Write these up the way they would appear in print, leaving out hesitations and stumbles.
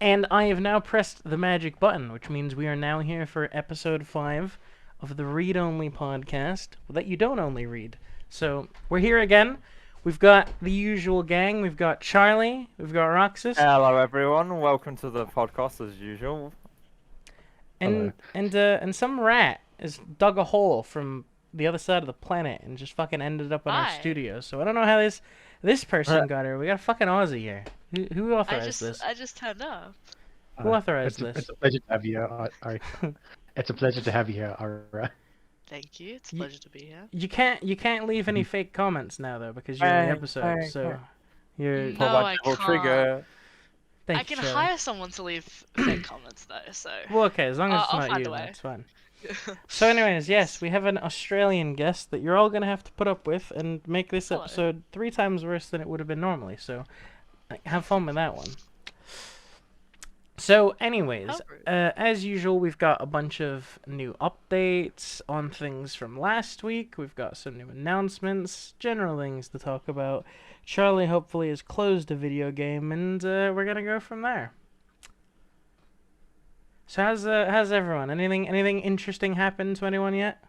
And I have now pressed the magic button, which means we are now here for episode 5 of the Read Only podcast that you don't only read. So we're here again. We've got the usual gang. We've got Charlie. We've got Roxas. Hello, everyone. Welcome to the podcast as usual. And some rat has dug a hole from the other side of the planet and just fucking ended up in our Hi. studio. So I don't know how this person got here. We got a fucking Aussie here. Who authorized this? I just turned up. Who authorized It's this? a pleasure to have you here. It's a pleasure to have you here, Ara. Thank you. It's a pleasure to be here. You can't leave any fake comments now though because you're in the episode. So you're. No, I can't. Trigger. Thank I can you, Charlie. hire someone to leave fake comments though. So. Well, okay, as long as it's I'll not find you, a way. that's fine. So, anyways, yes, we have an Australian guest that you're all gonna have to put up with and make this Hello. episode 3 times worse than it would have been normally. So, have fun with that one. So, anyways, How rude. as usual, we've got a bunch of new updates on things from last week. We've got some new announcements, general things to talk about. Charlie hopefully has closed a video game, and we're gonna go from there. So how's everyone? Anything interesting happened to anyone yet?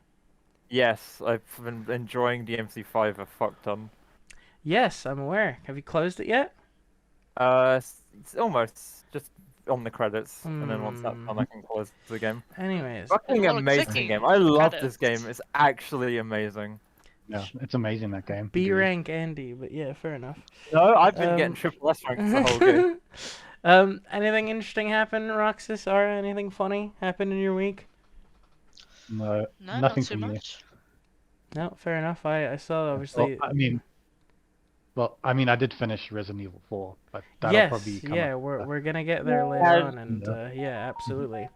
Yes, I've been enjoying the MC5 a fuck ton. Yes, I'm aware. Have you closed it yet? It's almost just on the credits, and then once that's done, I can close the game. Anyways, Fucking Well, amazing clicking game. I love credits. this game. It's actually amazing. Yeah, it's amazing, that game. B rank Andy, but yeah, fair enough. No, I've been Um, getting triple S ranks the whole game. Anything interesting happen, Roxas? Or anything funny happen in your week? No, No, nothing not too from me. much. No, fair enough. I saw obviously. I mean, I did finish Resident Evil 4, but that'll Yes, probably come yeah, up. we're gonna get there later Yeah. on, and yeah, absolutely.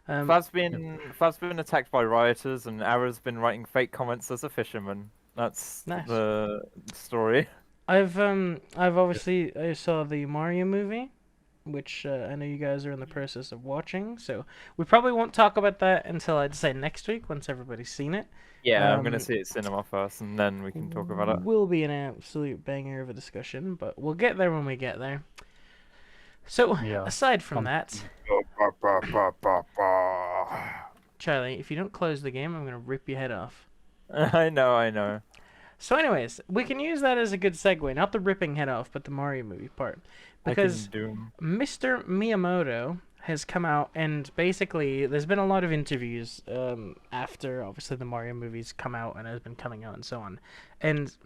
Fab's been attacked by rioters, and Ara's been writing fake comments as a fisherman. That's Nice. the story. I've obviously I saw the Mario movie, which I know you guys are in the process of watching, so we probably won't talk about that until I'd say next week once everybody's seen it. Yeah, I'm Um, gonna see it cinema first, and then we can talk about it. Will be an absolute banger of a discussion, but we'll get there when we get there. So Yeah. aside from that, Charlie, if you don't close the game, I'm gonna rip your head off. I know. So, anyways, we can use that as a good segue, not the ripping head off, but the Mario movie part, because Doom. Mr. Miyamoto has come out and basically there's been a lot of interviews after obviously the Mario movies come out and has been coming out and so on, and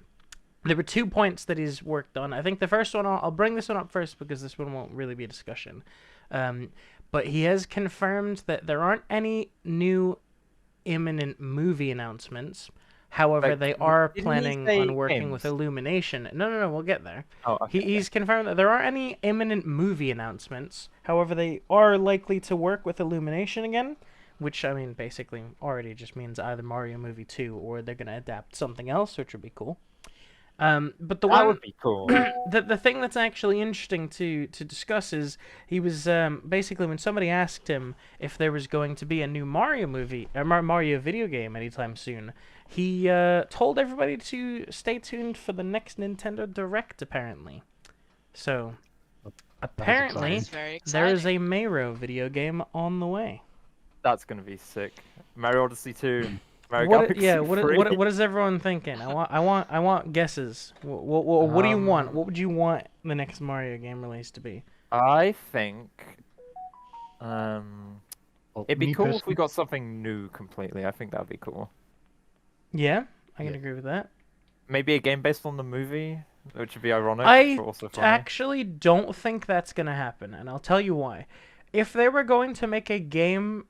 there were 2 points that he's worked on. I think the first one I'll bring this one up first because this one won't really be a discussion, but he has confirmed that there aren't any new imminent movie announcements. However, Like, they are didn't he planning say on working with games? Illumination. No, we'll get there. Oh, okay. He's confirmed that there aren't any imminent movie announcements. However, they are likely to work with Illumination again, which, I mean, basically already just means either Mario Movie 2 or they're going to adapt something else, which would be cool. But the That one, would be cool. the thing that's actually interesting to discuss is he was basically when somebody asked him if there was going to be a new Mario movie or Mario video game anytime soon, he told everybody to stay tuned for the next Nintendo Direct apparently. So apparently It's very there exciting. is a Mayro video game on the way. That's gonna be sick. Mario Odyssey 2. Mario Galaxy 3. What is everyone thinking? I want guesses. What do you want? What would you want the next Mario game release to be? I think Well, it'd be me cool if we personally- got something new completely. I think that'd be cool. Yeah, I can Yeah. agree with that. Maybe a game based on the movie, which would be ironic, I but also funny. actually don't think that's gonna happen, and I'll tell you why. If they were going to make a game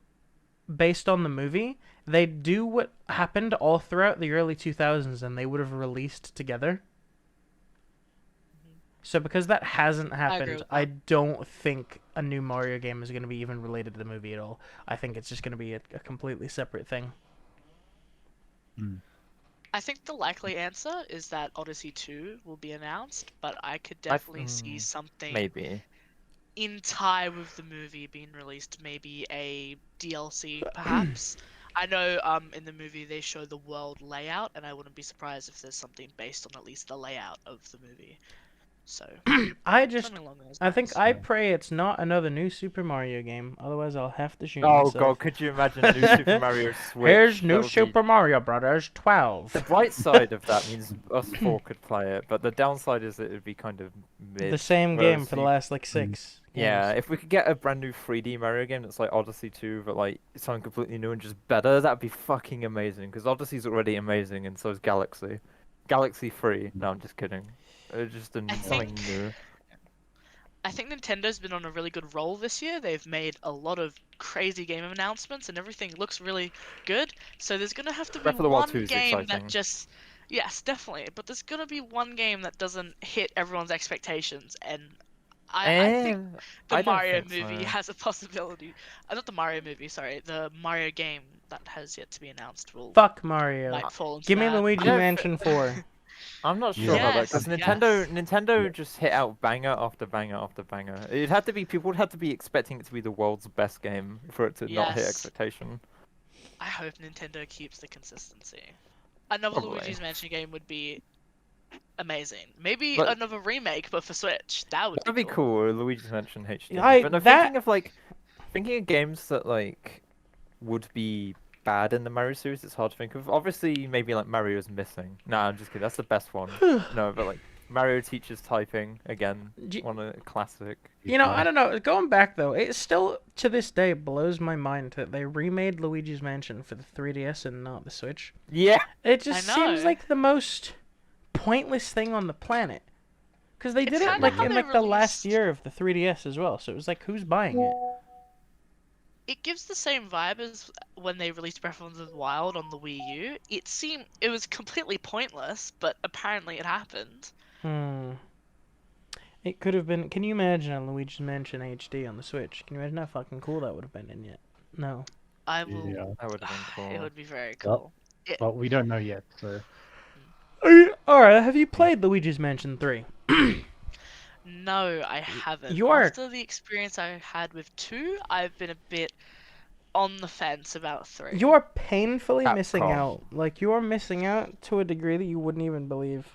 based on the movie, they'd do what happened all throughout the early 2000s, and they would have released together. So because that hasn't happened, with I that. don't think a new Mario game is going to be even related to the movie at all. I think it's just going to be a completely separate thing. I think the likely answer is that Odyssey 2 will be announced, but I could definitely see something Maybe. in tie with the movie being released. Maybe a DLC, perhaps. I know in the movie they show the world layout, and I wouldn't be surprised if there's something based on at least the layout of the movie. So I just, something along those I think lines. I pray it's not another new Super Mario game. Otherwise, I'll have to shoot Oh myself. god, could you imagine New Super Mario Switch? Here's That new would be- Super Mario Brothers 12. The bright side of that means us four could play it, but the downside is that it would be kind of mid. The same whereas game for the last like 6 Yeah, games. if we could get a brand new 3D Mario game that's like Odyssey 2, but like something completely new and just better, that'd be fucking amazing. Because Odyssey's already amazing, and so is Galaxy. Galaxy 3. No, I'm just kidding. Just something new. I think Nintendo's been on a really good roll this year. They've made a lot of crazy game announcements and everything looks really good. So there's gonna have to be Breath of the Wild one 2 is game exciting. that just, yes, definitely. But there's gonna be one game that doesn't hit everyone's expectations, and I think the I don't Mario think movie so. has a possibility. Not the Mario movie, sorry, the Mario game that has yet to be announced will Fuck Mario. might fall into Give me that. Luigi don't Mansion 4. I'm not sure about that because Yes, Nintendo just hit out banger after banger after banger. It'd have to be people would have to be expecting it to be the world's best game for it to not hit Yes. expectation. I hope Nintendo keeps the consistency. Another Probably. Luigi's Mansion game would be amazing. Maybe But- another remake, but for Switch. That would That'd be cool. Luigi's Mansion HD. I- But no, that- thinking of games that like would be bad in the Mario series, it's hard to think of. Obviously, maybe like Mario's Missing. Nah, I'm just kidding. That's the best one. No, but like Mario teaches typing again. G- One of the classic. You know, I don't know. Going back though, it still to this day blows my mind that they remade Luigi's Mansion for the 3DS and not the Switch. Yeah. It just I seems know. like the most pointless thing on the planet. Because they It's did it kinda like how in they like the last released- year of the 3DS as well. So it was like, who's buying it? It gives the same vibe as when they released Breath of the Wild on the Wii U. It was completely pointless, but apparently it happened. It could have been. Can you imagine a Luigi's Mansion HD on the Switch? Can you imagine how fucking cool that would have been in yet? No. I will. Yeah. That would have been cool. It would be very Well, cool. Well, we don't know yet, so Alright, have you played Luigi's Mansion 3? No, I haven't. You are- After the experience I had with 2, I've been a bit on the fence about 3. You are painfully missing Capcom. out. Like, you are missing out to a degree that you wouldn't even believe.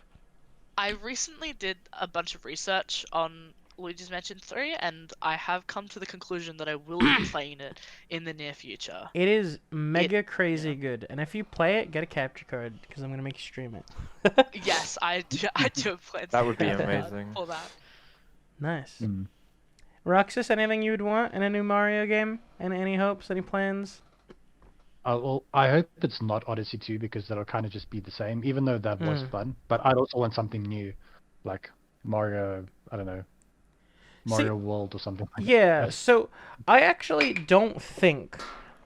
I recently did a bunch of research on Luigi's Mansion 3, and I have come to the conclusion that I will be playing it in the near future. It is mega crazy good. And if you play it, get a capture card, because I'm going to make you stream it. Yes, I do plan to That would be do amazing. For that. Nice. mm. Roxas, anything you would want in a new Mario game? Any hopes? Any plans? Well, I hope it's not Odyssey 2 because that'll kind of just be the same, even though that was fun. But I'd also want something new, like Mario, I don't know, Mario World or something like Yeah, that. so I actually don't think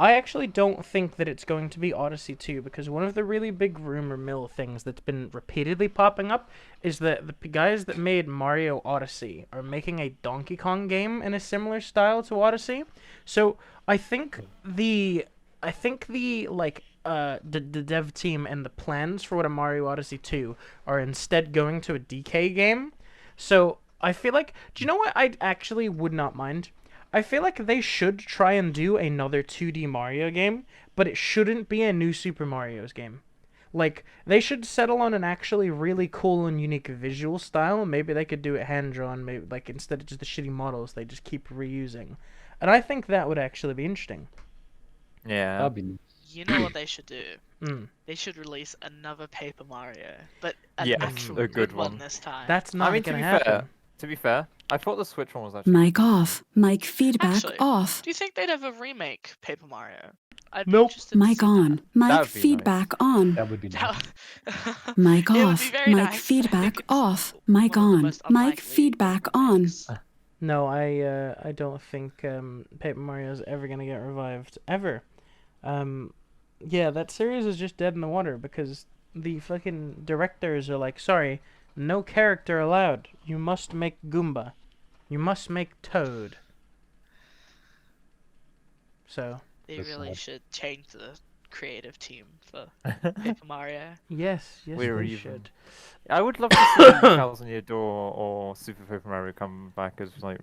that it's going to be Odyssey 2 because one of the really big rumor mill things that's been repeatedly popping up is that the guys that made Mario Odyssey are making a Donkey Kong game in a similar style to Odyssey. So I think the dev team and the plans for what a Mario Odyssey 2 are instead going to a DK game. So I feel like, do you know what I actually would not mind? I feel like they should try and do another 2D Mario game, but it shouldn't be a new Super Mario's game. Like, they should settle on an actually really cool and unique visual style. Maybe they could do it hand-drawn, maybe, like, instead of just the shitty models they just keep reusing. And I think that would actually be interesting. Yeah. That'd be nice. You know what they should do? Mm. They should release another Paper Mario, but an Yes, actual a good one one. this time. That's not I mean, gonna to be happen. fair, To be fair, I thought the Switch one was actually. Mic off. Mic feedback Actually, off. Do you think they'd ever remake Paper Mario? I'd be Nope. interested to Mic see on. Mic That would be feedback on. That would be nice. that. Mic It would off. be very Mic nice. I feedback think it's off. one Mic of the on. most Mic unlikely feedback on. remakes. No, I don't think Paper Mario's ever gonna get revived ever. Yeah, that series is just dead in the water because the fucking directors are like, sorry, no character allowed. You must make Goomba. You must make Toad. So They That's really sad. should change the creative team for Paper Mario. yes, We're they even. should. I would love to see Thousand Year Door or Super Paper Mario come back as like.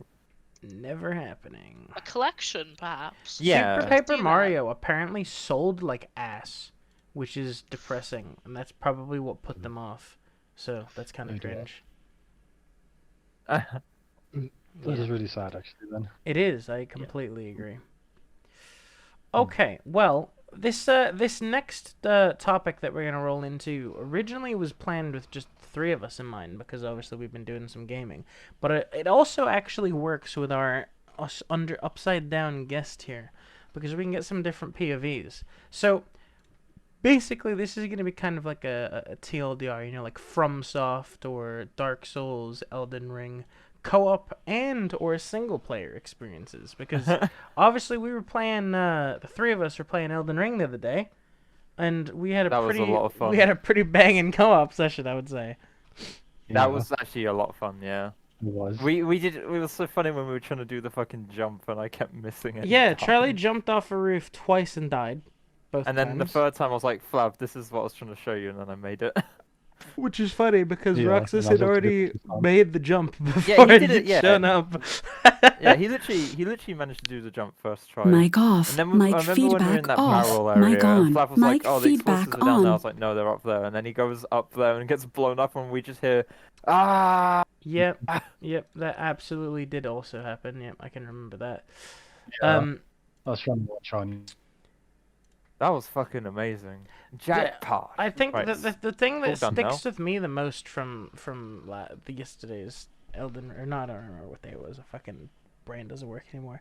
Never happening. A collection, perhaps. Yeah. Super Let's Paper do that. Mario apparently sold like ass, which is depressing, and that's probably what put them off. So that's kind Oh of dear. cringe. That Yeah. is really sad, actually. Then. It is. I completely agree. Okay, well, this next topic that we're gonna roll into originally was planned with just three of us in mind because obviously we've been doing some gaming, but it also actually works with our upside down guest here because we can get some different POVs. So basically, this is gonna be kind of like a TLDR, you know, like FromSoft or Dark Souls, Elden Ring, co-op and or single player experiences because obviously we were playing the three of us were playing Elden Ring the other day and we had a That was a pretty lot of fun. we had a pretty banging co-op session, I would say. That was actually a lot of fun, yeah. It was. We did. It was so funny when we were trying to do the fucking jump and I kept missing it. Yeah, and Charlie dying. jumped off a roof twice and died both And then the times. third time I was like, Flav, this is what I was trying to show you, and then I made it. Which is funny because Yeah, Roxas and had that was a good already response. made the jump before Yeah, he did you'd it, yeah. shown up. Yeah, he literally managed to do the jump first try. Mic off. And then Mic I remember when we were in feedback that off. barrel area, Mic on. and Flav was Mic like, "Oh, the explosives feedback are down there." I on. was like, "No, they're up there." And then he goes up there and gets blown up, and we just hear, "Ah!" Yep, yep, that absolutely did also happen. Yep, I can remember that. Yeah. I was trying to watch on. That was fucking amazing. Jackpot. I think Right, the thing that all done sticks now. with me the most from the yesterday's Elden or not, I don't remember what day it was. A fucking brain doesn't work anymore.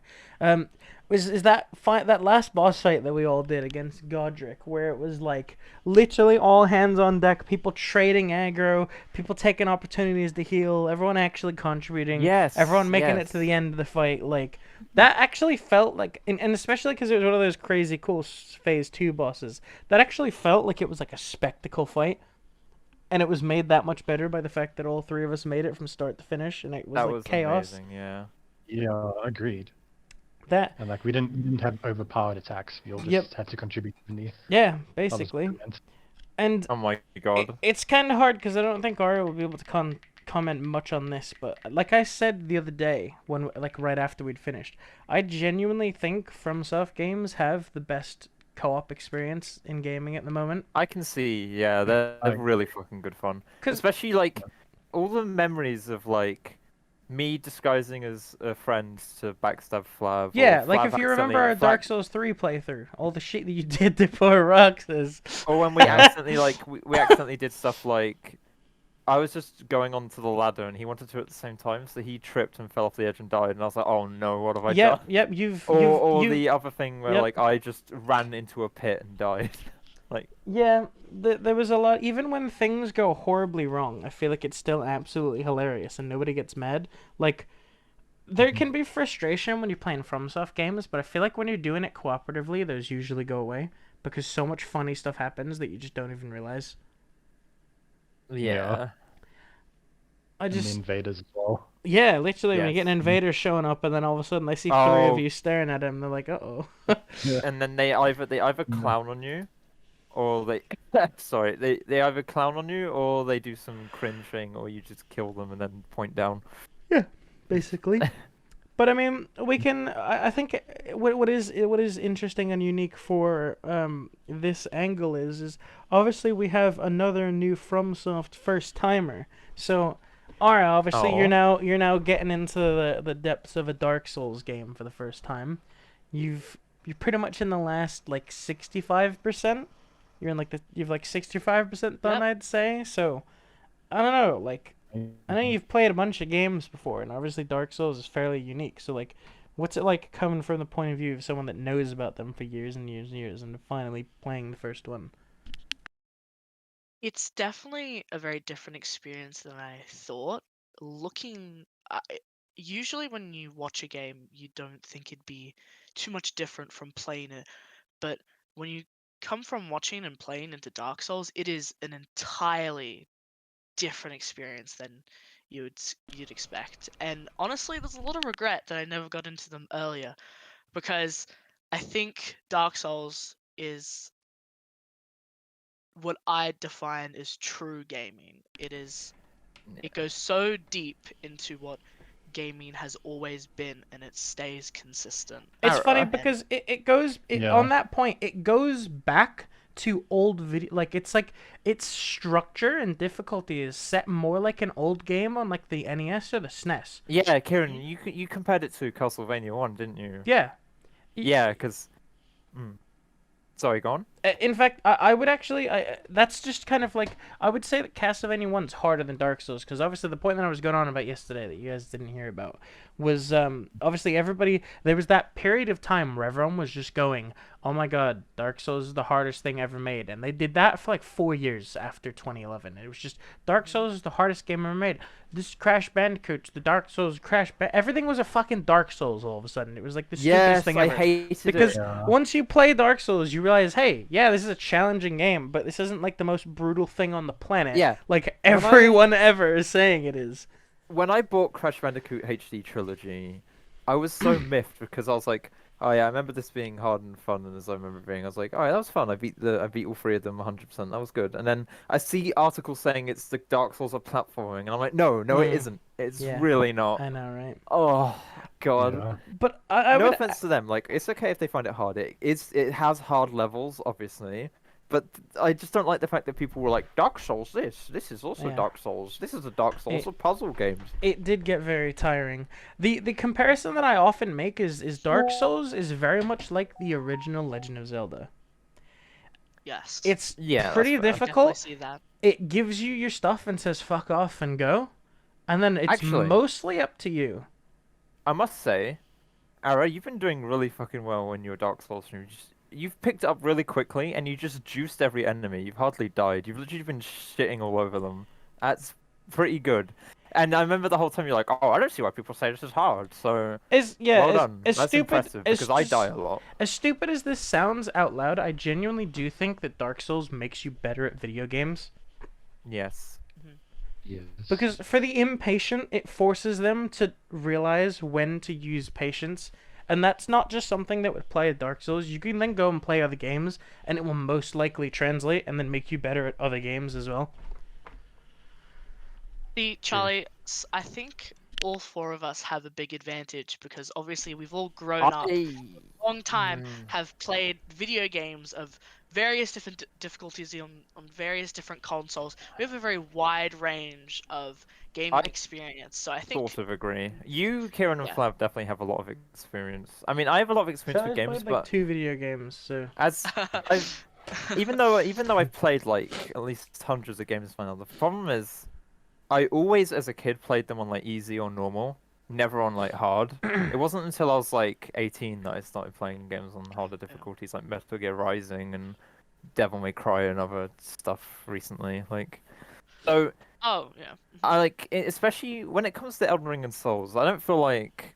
Is that fight, that last boss fight that we all did against Godric, where it was like literally all hands on deck, people trading aggro, people taking opportunities to heal, everyone actually contributing, Yes. everyone making it to the end of the fight. Like that actually felt like, and especially because it was one of those crazy cool phase 2 bosses, that actually felt like it was like a spectacle fight. And it was made that much better by the fact that all three of us made it from start to finish, and it was That like was chaos. amazing. Yeah. Yeah, agreed. That And like we didn't have overpowered attacks. We all just Yep. had to contribute evenly. yeah, That was basically. brilliant. And Oh my god. it's kind of hard because I don't think Aria will be able to comment much on this, but like I said the other day when like right after we'd finished, I genuinely think FromSoft games have the best co-op experience in gaming at the moment. I can see. Yeah, they're I- really fucking good fun. 'Cause- Especially like all the memories of like me disguising as a friend to backstab Flav. Yeah, or like Flav if you remember our accidentally- Dark Souls 3 playthrough, all the shit that you did to poor Roxas. Or when we accidentally like we accidentally did stuff like I was just going onto the ladder and he wanted to at the same time, so he tripped and fell off the edge and died, and I was like, oh no, what have I done? Yep, Or the other thing where Yep. like I just ran into a pit and died. Like Yeah, there was a lot. Even when things go horribly wrong, I feel like it's still absolutely hilarious and nobody gets mad. Like, there can be frustration when you're playing FromSoft games, but I feel like when you're doing it cooperatively, those usually go away because so much funny stuff happens that you just don't even realize. yeah. I And just the invaders as well. yeah, literally when you get an Yes. invader showing up and then all of a sudden they see three of Oh. you staring at him, they're like, uh-oh. And then they either clown on you, or they sorry they either clown on you or they do some cringe thing, or you just kill them and then point down. Basically. But I mean, we can. I think what is interesting and unique for this angle is obviously we have another new FromSoft first timer. So, Ara, obviously Aw. you're now getting into the depths of a Dark Souls game for the first time. You're pretty much in the last like 65%. You're in like you've like 65% done, Yep. I'd say. So, I don't know, like. I know you've played a bunch of games before, and obviously Dark Souls is fairly unique. So, like, what's it like coming from the point of view of someone that knows about them for years and years and years, and finally playing the first one? It's definitely a very different experience than I thought. Usually when you watch a game, you don't think it'd be too much different from playing it, but when you come from watching and playing into Dark Souls, it is an entirely different experience than you'd expect. And honestly, there's a lot of regret that I never got into them earlier, because I think Dark Souls is what I define as true gaming. It goes so deep into what gaming has always been, and it stays consistent. It's funny Ara. because it goes Yeah. on that point. It goes back to old video. Like its structure and difficulty is set more like an old game on like the NES or the SNES. Yeah, Kieran, you compared it to Castlevania 1, didn't you? Yeah. Yeah, because. Sorry, go on. In fact, I would actually, that's just kind of like, I would say that Castlevania 1's harder than Dark Souls, because obviously the point that I was going on about yesterday that you guys didn't hear about was, obviously there was that period of time where everyone was just going, oh my god, Dark Souls is the hardest thing ever made, and they did that for like 4 years after 2011. It was just, Dark Souls is the hardest game ever made. This Crash Bandicoot, the Dark Souls, everything was a fucking Dark Souls all of a sudden. It was like the stupidest thing ever. I hated Because it. once you play Dark Souls, you realize, hey, yeah, this is a challenging game, but this isn't like the most brutal thing on the planet. Yeah. Like everyone ever is saying it is. When I bought Crash Bandicoot HD Trilogy, I was so miffed because I was like, oh yeah, I remember this being hard and fun, and as I remember it being, I was like, oh yeah, that was fun. I beat all three of them 100%. That was good. And then I see articles saying it's the Dark Souls of platforming, and I'm like, no, it isn't. It's really not. I know, right? Oh god. Yeah. But I No would, offense to them. Like, it's okay if they find it hard. It has hard levels, obviously. But I just don't like the fact that people were like, Dark Souls this is also Yeah. Dark Souls. This is a Dark Souls of puzzle games. it did get very tiring. The comparison that I often make is Dark Souls is very much like the original Legend of Zelda. Yes. It's Yeah, pretty that's fair. I definitely difficult. see that. It gives you your stuff and says fuck off and go, and then it's Actually- mostly up to you. I must say, Ara, you've been doing really fucking well in your Dark Souls stream. You've picked it up really quickly, and you just juiced every enemy. You've hardly died. You've literally been shitting all over them. That's pretty good. And I remember the whole time you're like, oh, I don't see why people say this is hard. So, well done. As That's stupid impressive, because I die a lot. As stupid as this sounds out loud, I genuinely do think that Dark Souls makes you better at video games. Yes. Yes. Because for the impatient, it forces them to realize when to use patience. And that's not just something that would play at Dark Souls. You can then go and play other games, and it will most likely translate and then make you better at other games as well. See, Charlie, I think all four of us have a big advantage because obviously we've all grown up a long time, have played video games of various different difficulties on various different consoles. We have a very wide range of gaming experience, so I think Sort of agree. You, Kieran, and Yeah. Flav definitely have a lot of experience. I mean, I have a lot of experience with games, played like but 2 video games, so as even though I've played like at least hundreds of games by now, the problem is I always as a kid played them on like easy or normal, never on like hard. It wasn't until I was like 18 that I started playing games on harder difficulties like Metal Gear Rising and Devil May Cry and other stuff recently. Like, so oh yeah. I like, especially when it comes to Elden Ring and Souls, I don't feel like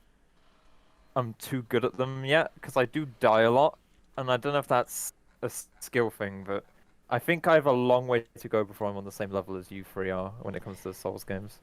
I'm too good at them yet because I do die a lot, and I don't know if that's a skill thing, but I think I have a long way to go before I'm on the same level as you three are when it comes to Souls games.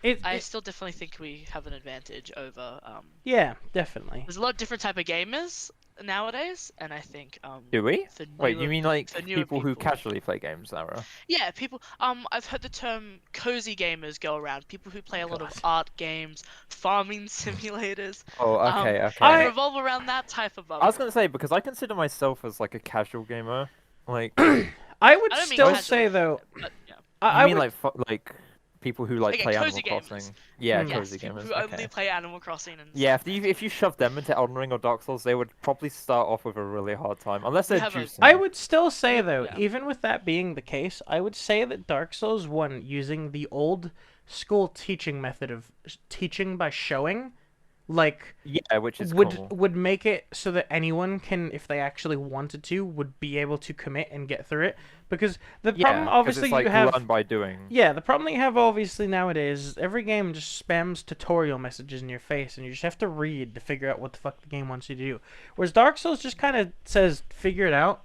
Yeah. I still definitely think we have an advantage over yeah, definitely. there's a lot of different type of gamers nowadays, and I think Do we? for Wait, you newer- mean like for newer people who people. casually play games, Zara? Yeah, people. I've heard the term cozy gamers go around. People who play a lot of God. art games, farming simulators. Oh, okay, okay. I revolve around that type of. I was gonna say because I consider myself as like a casual gamer. Like, I would I don't mean still casual, say though, But, yeah. I you mean would, like people who like Okay, play cozy Animal gamers. Crossing? Yeah, Mm. Yes, cozy people gamers. who Okay. only play Animal Crossing and. Yeah, stuff. if you shove them into Elden Ring or Dark Souls, they would probably start off with a really hard time, unless We they're have a- juicing. I would still say though, Yeah. even with that being the case, I would say that Dark Souls 1 using the old school teaching method of teaching by showing, like Yeah, which is would cool. would make it so that anyone can, if they actually wanted to, would be able to commit and get through it. Because the problem, Yeah, obviously, it's like you have learn by doing. yeah, the problem that you have obviously nowadays is every game just spams tutorial messages in your face, and you just have to read to figure out what the fuck the game wants you to do. Whereas Dark Souls just kind of says figure it out,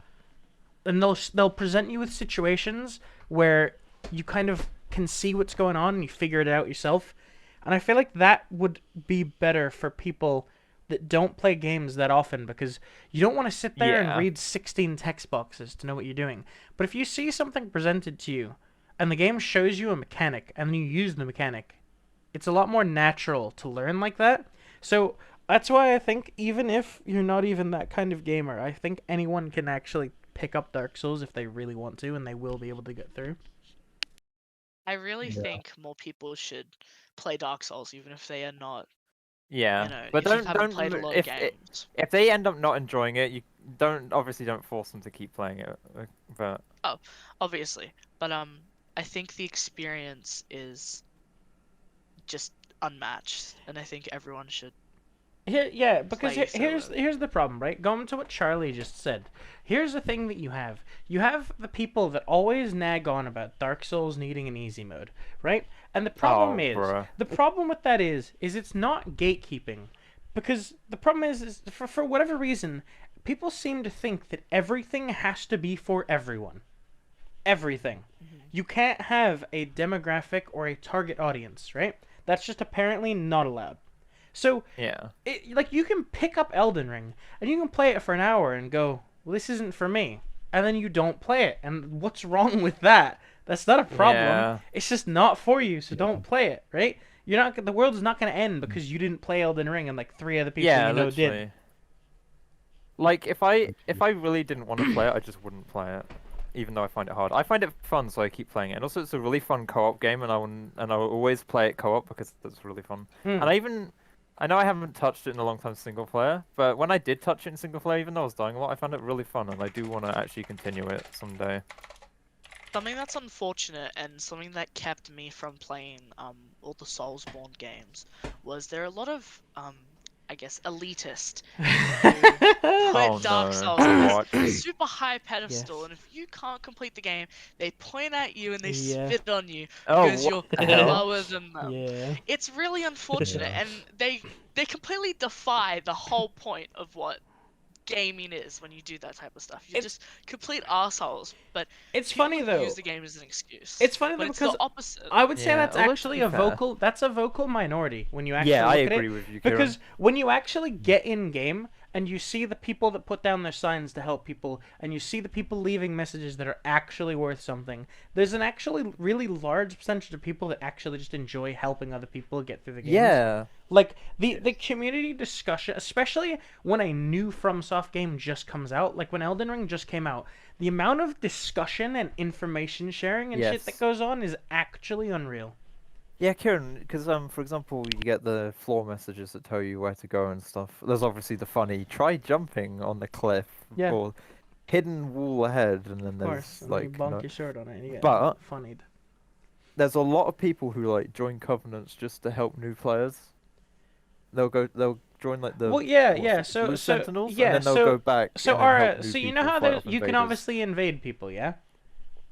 and they'll present you with situations where you kind of can see what's going on and you figure it out yourself. And I feel like that would be better for people that don't play games that often, because you don't want to sit there and Yeah. read 16 text boxes to know what you're doing. But if you see something presented to you and the game shows you a mechanic and then you use the mechanic, it's a lot more natural to learn like that. So that's why I think even if you're not even that kind of gamer, I think anyone can actually pick up Dark Souls if they really want to, and they will be able to get through. I really Yeah. think more people should play Dark Souls, even if they are not. Yeah, You know, but if you haven't played a lot of games. if they end up not enjoying it, you don't force them to keep playing it. But Oh, obviously, but I think the experience is just unmatched, and I think everyone should. Yeah, because Play through it. here's the problem, right? Going to what Charlie just said. Here's the thing that you have. You have the people that always nag on about Dark Souls needing an easy mode, right? And the problem bruh. the problem with that is it's not gatekeeping, because the problem is for whatever reason, people seem to think that everything has to be for everyone. Everything. You can't have a demographic or a target audience, right? That's just apparently not allowed. So yeah, like you can pick up Elden Ring and you can play it for an hour and go, well, this isn't for me, and then you don't play it. And what's wrong with that? That's not a problem. Yeah. It's just not for you, so don't play it, right? You're not. The world's not going to end because you didn't play Elden Ring and like 3 other people yeah, you know literally. did. Like if I really didn't want to play it, I just wouldn't play it, even though I find it hard. I find it fun, so I keep playing it. And also, it's a really fun co-op game, and I will always play it co-op because it's really fun. Hmm. And I know I haven't touched it in a long time single player, but when I did touch it in single player, even though I was dying a lot, I found it really fun, and I do want to actually continue it someday. Something that's unfortunate and something that kept me from playing all the Soulsborne games was there are a lot of I guess elitist who Oh, put Dark no. Souls on What? this super high pedestal, Yes. and if you can't complete the game, they point at you and they Yeah. spit on you Oh, because you're what the hell? lower than them. Yeah. It's really unfortunate, Yeah. and they completely defy the whole point of what gaming is when you do that type of stuff. You're just complete assholes, but It's people funny though. use the game as an excuse. It's funny though when it's because the opposite. I would say Yeah, that's although to actually be a fair- vocal. That's a vocal minority when you actually Yeah, I look at agree it. with you, Kieran. Because when you actually get in game and you see the people that put down their signs to help people, and you see the people leaving messages that are actually worth something, there's an actually really large percentage of people that actually just enjoy helping other people get through the games. Yeah. Like the community discussion, especially when a new FromSoft game just comes out, like when Elden Ring just came out, the amount of discussion and information sharing and shit that Yes. goes on is actually unreal. Yeah, Kieran, because for example, you get the floor messages that tell you where to go and stuff. There's obviously the funny try jumping on the cliff Yeah. or hidden wall ahead, and then Of there's course, and then you like bonk your sword on it and you get But- funnied. there's a lot of people who like join covenants just to help new players. They'll join like the Well, yeah, what's yeah. it, So, blue so sentinels, yeah, and then they'll so go back. so and then help Ara, new so you know people how fight off you can invaders. obviously invade people, yeah?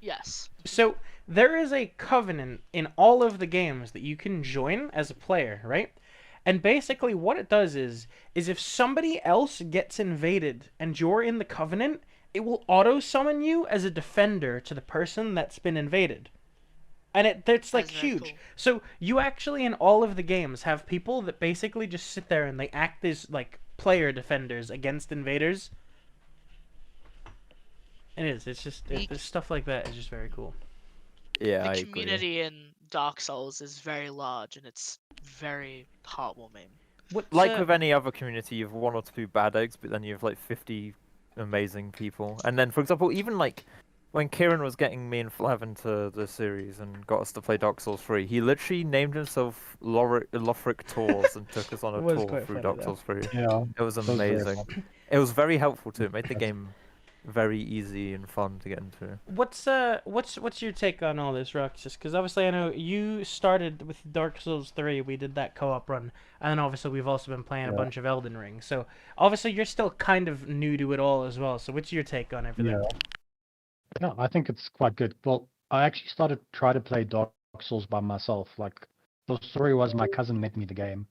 Yes. So there is a covenant in all of the games that you can join as a player, right? And basically what it does is if somebody else gets invaded and you're in the covenant, it will auto summon you as a defender to the person that's been invaded. And it's like That's very huge. cool. So you actually in all of the games have people that basically just sit there and they act as like player defenders against invaders. And it's just there's stuff like that is just very cool. Yeah, The I agree. community in Dark Souls is very large and it's very heartwarming. What's, Like with any other community, you have one or two bad eggs, but then you have like 50 amazing people. And then, for example, even like when Kieran was getting me and Flav into the series and got us to play Dark Souls 3, he literally named himself Lothric Tours and took us on It a was tour quite through funny, Dark though. Souls 3. Yeah. It was was very amazing. It was very helpful too. It made the game very easy and fun to get into. what's your take on all this, Roxas? Because obviously I know you started with Dark Souls 3. We did that co-op run, and then obviously we've also been playing a Yeah. bunch of Elden Ring. So obviously you're still kind of new to it all as well. So what's your take on everything? Yeah. No, I think it's quite good. Well, I actually started trying to play Dark Souls by myself. Like, the story was my cousin met me the game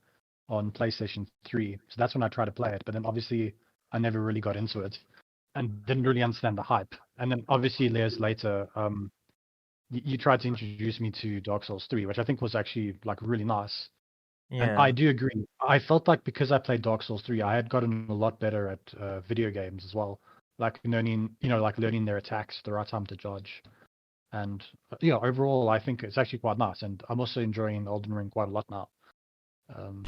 on PlayStation 3. So that's when I tried to play it. But then obviously I never really got into it and didn't really understand the hype. And then obviously years later, you tried to introduce me to Dark Souls 3, which I think was actually like really nice. And Yeah. I do agree. I felt like because I played Dark Souls 3, I had gotten a lot better at video games as well. Like learning, like learning their attacks, the right time to dodge. And overall, I think it's actually quite nice. And I'm also enjoying Elden Ring quite a lot now.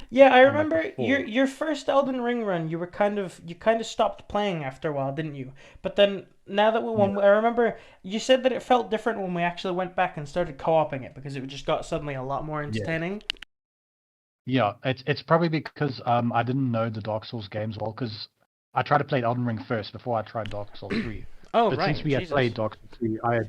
Yeah, I and, like, remember before. your first Elden Ring run. You kind of stopped playing after a while, didn't you? But then now that I remember you said that it felt different when we actually went back and started co-oping it because it just got suddenly a lot more Yeah. entertaining. Yeah, it's probably because I didn't know the Dark Souls games well, because I tried to play Elden Ring first before I tried Dark Souls 3. Oh But right, since we had Jesus. played Dark Souls 3,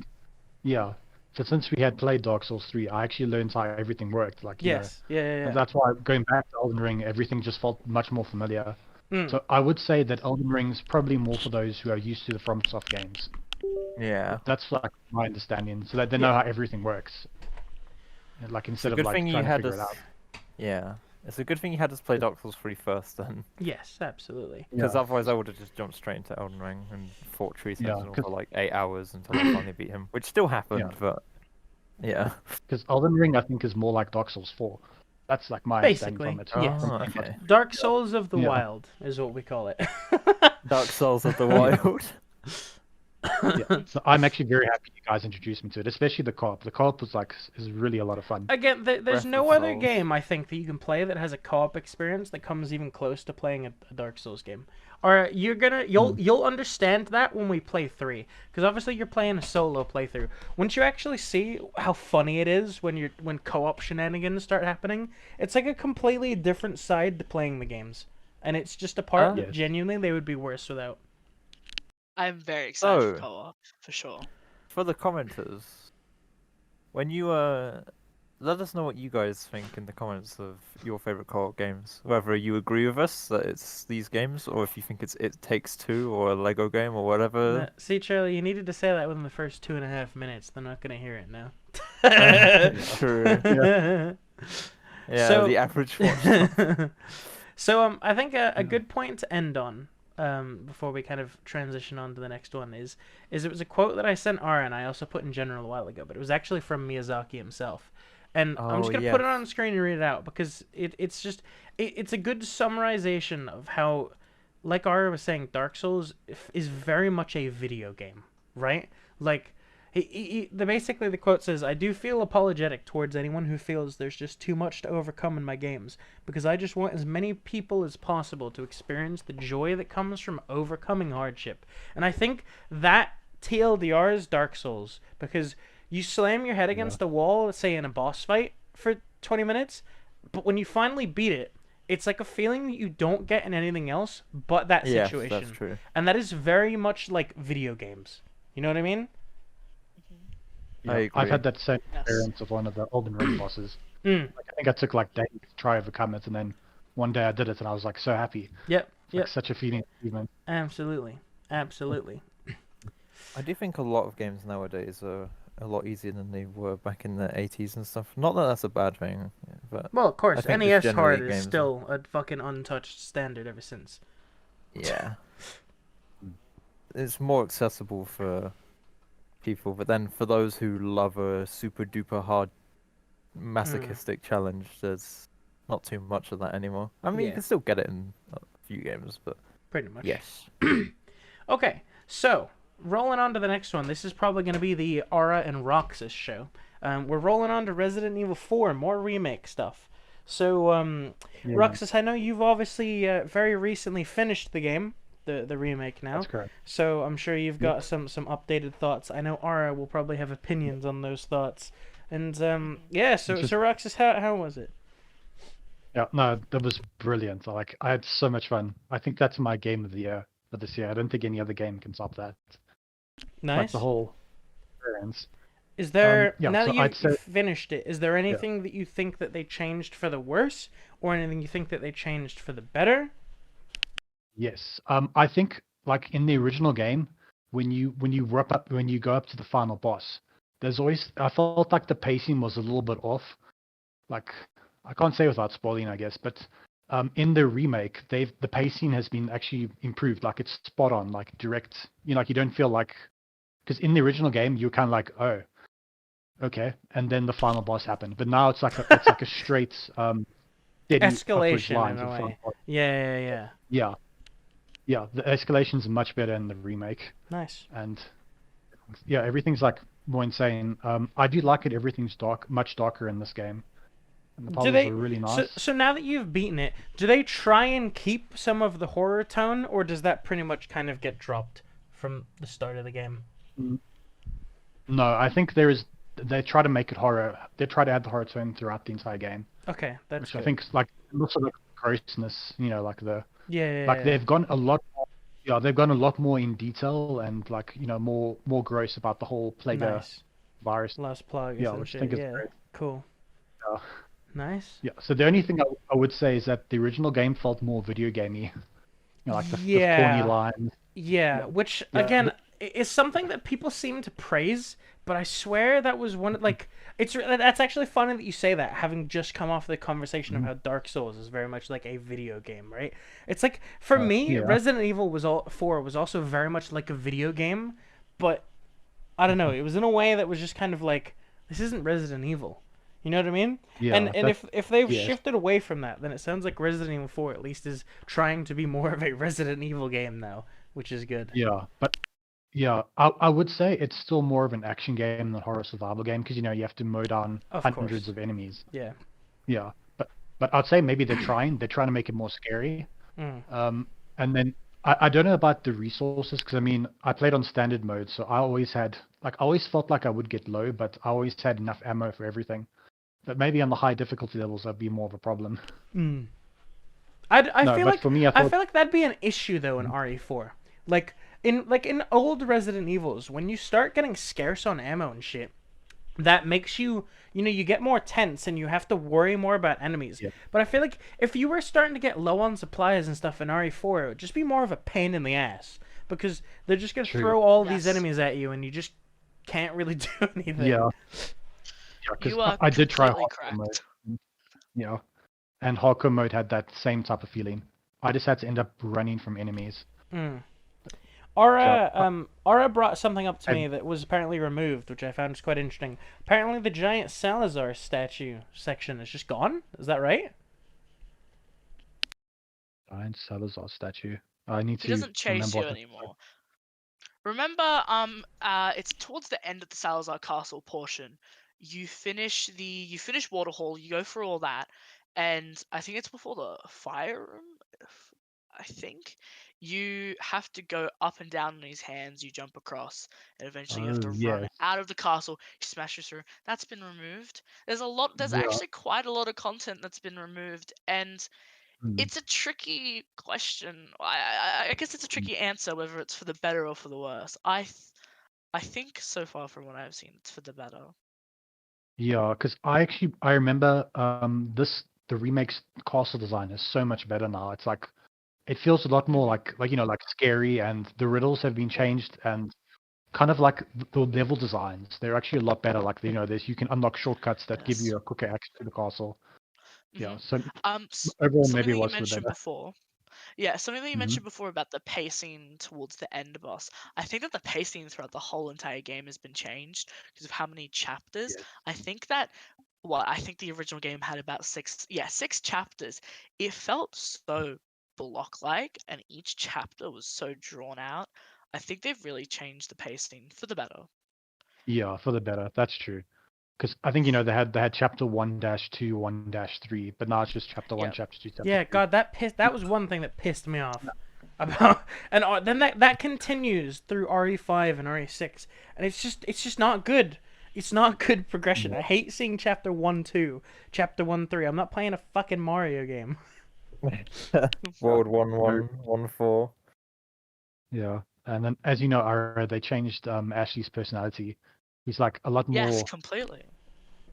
yeah. So since we had played Dark Souls 3, I actually learned how everything worked. Like, Yes, yeah, and yeah, that's why going back to Elden Ring, everything just felt much more familiar. yeah. So I would say that Elden Ring is probably more for those who are used to the FromSoft games. Yeah. That's like my understanding, so that they Yeah. know how everything works. Like, It's a instead of good like thing you trying to had figure us. it out. Yeah. It's a good thing you had us play Dark Souls 3 first then. Yes, absolutely. Because Yeah. otherwise I would have just jumped straight into Elden Ring and fought Tree Yeah, Sentinel 'cause- for like 8 hours until I finally beat him. Which still happened, Yeah. but yeah. Because Elden Ring, I think, is more like Dark Souls 4. That's like my understanding Basically, from it. yes. From Oh, playing okay. Dark Souls of the Yeah. Wild is what we call it. Dark Souls of the Wild. Yeah. So I'm actually very happy you guys introduced me to it, especially the co-op. The co-op was like is really a lot of fun. Again, there's Breath no of other Souls. game I think that you can play that has a co-op experience that comes even close to playing a Dark Souls game. Or you'll understand that when we play 3, because obviously you're playing a solo playthrough. Once you actually see how funny it is when co-op shenanigans start happening, it's like a completely different side to playing the games, and it's just a part that Yes. genuinely they would be worse without. I'm very excited for So- co-op, for sure. For the commenters, when you let us know what you guys think in the comments of your favorite co-op games. Whether you agree with us that it's these games, or if you think it's It Takes Two or a Lego game or whatever. See, Charlie, you needed to say that within the first 2.5 minutes. They're not gonna hear it now. True. Yeah, So- the average watch. So I think a good point to end on, before we kind of transition on to the next one is it was a quote that I sent Ara and I also put in general a while ago, but it was actually from Miyazaki himself. And I'm just Oh, gonna put it yes. on the screen and read it out because it's a good summarization of how, like Ara was saying, Dark Souls is very much a video game, right? Like basically the quote says, "I do feel apologetic towards anyone who feels there's just too much to overcome in my games, because I just want as many people as possible to experience the joy that comes from overcoming hardship." And I think that TLDR is Dark Souls, because you slam your head against the wall, let's say in a boss fight for 20 minutes, but when you finally beat it, it's like a feeling that you don't get in anything else but that Yes, situation. that's true. And that is very much like video games. You know what I mean? I agree. I've had that same Yes. experience of one of the Elden Ring bosses. Mm. Like, I think I took like days to try overcome it, and then one day I did it, and I was like so happy. Yep. It's like Yep. such a feeling achievement. Absolutely. Absolutely. I do think a lot of games nowadays are a lot easier than they were back in the 80s and stuff. Not that that's a bad thing, but Well, of course, think just NES generally hard is games are- still a fucking untouched standard ever since. yeah. It's more accessible for people, but then for those who love a super duper hard masochistic challenge, there's not too much of that anymore. I mean, you Yeah. can still get it in a few games, but Pretty much. yes. Okay, so rolling on to the next one. This is probably going to be the Aura and Roxas show. We're rolling on to Resident Evil 4, more remake stuff. So, Yeah, Roxas, I know you've obviously very recently finished the game, the remake now. that's correct. So I'm sure you've got some updated thoughts. I know Aura will probably have opinions on those thoughts. And yeah, so Just- so Roxas, how was it? Yeah, no, that was brilliant. I had so much fun. I think that's my game of the year for this year. I don't think any other game can top that. Like Nice. the whole experience. Is there yeah, now so that I'd say- you've finished it? Is there anything that you think that they changed for the worse, or anything you think that they changed for the better? Yes. I think like in the original game, when you go up to the final boss, there's always I felt like the pacing was a little bit off. Like I can't say without spoiling, I guess, but in the remake, the pacing has been actually improved. Like it's spot on, like direct. Like you don't feel like because in the original game you're kind of like, oh, okay, and then the final boss happened. But now it's like a straight steady upwards Escalation line in to a the final way. boss. Yeah. Yeah, yeah. The escalation's much better in the remake, Nice. and yeah, everything's like more insane. I do like it. Everything's much darker in this game. And the Do puzzles they? are really So, nice. so now that you've beaten it, do they try and keep some of the horror tone, or does that pretty much kind of get dropped from the start of the game? No, I think they try to make it horror. They try to add the horror tone throughout the entire game, Okay, that's which good. I think is like also the grossness. Like the Yeah. they've gone a lot. Yeah, they've gone a lot more in detail and like more gross about the whole plague Nice. virus. Last plug. Yeah, which I think is yeah. great. Cool. Yeah. Nice. Yeah. So the only thing I would say is that the original game felt more video gamey. Like the corny Yeah. lines. Yeah, which Yeah, again is something that people seem to praise, but I swear that was one like that's actually funny that you say that, having just come off the conversation of how Dark Souls is very much like a video game, right? It's like for me, yeah. Resident Evil 4 was also very much like a video game, but I don't know, it was in a way that was just kind of like, this isn't Resident Evil. You know what I mean? Yeah, and if they've yes. shifted away from that, then it sounds like Resident Evil 4 at least is trying to be more of a Resident Evil game now, which is good. Yeah, but yeah, I would say it's still more of an action game than a horror survival game because you have to mow down Of hundreds course. of enemies. Yeah. Yeah, but I'd say maybe they're trying to make it more scary. Mm. And then I don't know about the resources because I mean I played on standard mode, so I always felt like I would get low, but I always had enough ammo for everything. But maybe on the high difficulty levels that'd be more of a problem. Mm. I No, feel but like for me, I I thought feel like that'd be an issue though in RE4. Like in old Resident Evils, when you start getting scarce on ammo and shit, that makes you you get more tense and you have to worry more about enemies. Yeah. But I feel like if you were starting to get low on supplies and stuff in RE4, it would just be more of a pain in the ass because they're just gonna True. throw all these Yes. enemies at you and you just can't really do anything. yeah, because You are I did try completely hardcore mode. correct. Yeah, and hardcore mode had that same type of feeling. I just had to end up running from enemies. Mm. So, Aura brought something up to I- me that was apparently removed, which I found was quite interesting. Apparently, the giant Salazar statue section is just gone. Is that right? Giant Salazar statue. I need He to doesn't chase remember you what anymore. Remember, it's towards the end of the Salazar Castle portion. You finish Waterhall, you go through all that, and I think it's before the fire room. I think you have to go up and down on his hands. You jump across, and eventually you have to run yes. out of the castle. He smashes through. That's been removed. There's Yeah. actually quite a lot of content that's been removed, and Mm. it's a tricky question. I guess it's a tricky answer whether it's for the better or for the worse. I think so far from what I've seen, it's for the better. Yeah, because I remember the remake's castle design is so much better now. It's like it feels a lot more like like scary, and the riddles have been changed, and kind of like the level designs. They're actually a lot better. Like there's you can unlock shortcuts that give Yes. you a quicker access to the castle. Yeah, so Overall, maybe something that it you was for the mentioned better. before. Yeah, something that you Mhm. mentioned before about the pacing towards the end boss. I think that the pacing throughout the whole entire game has been changed because of how many chapters. Yes. I think the original game had about six chapters. It felt so block-like, and each chapter was so drawn out. I think they've really changed the pacing for the better. Yeah, for the better. That's true. Because I think they had chapter 1-2, 1-3, but now it's just chapter 1, Yep. chapter 2, chapter Yeah, 3. God, that was one thing that pissed me off about, and then that continues through RE5 and RE6, and it's just not good. It's not good progression. I hate seeing chapter 1, 2, chapter 1, 3. I'm not playing a fucking Mario game. World 1-1-1-4. Yeah, and then as you know, Ara, they changed Ashley's personality. He's like a lot more. Yes, completely.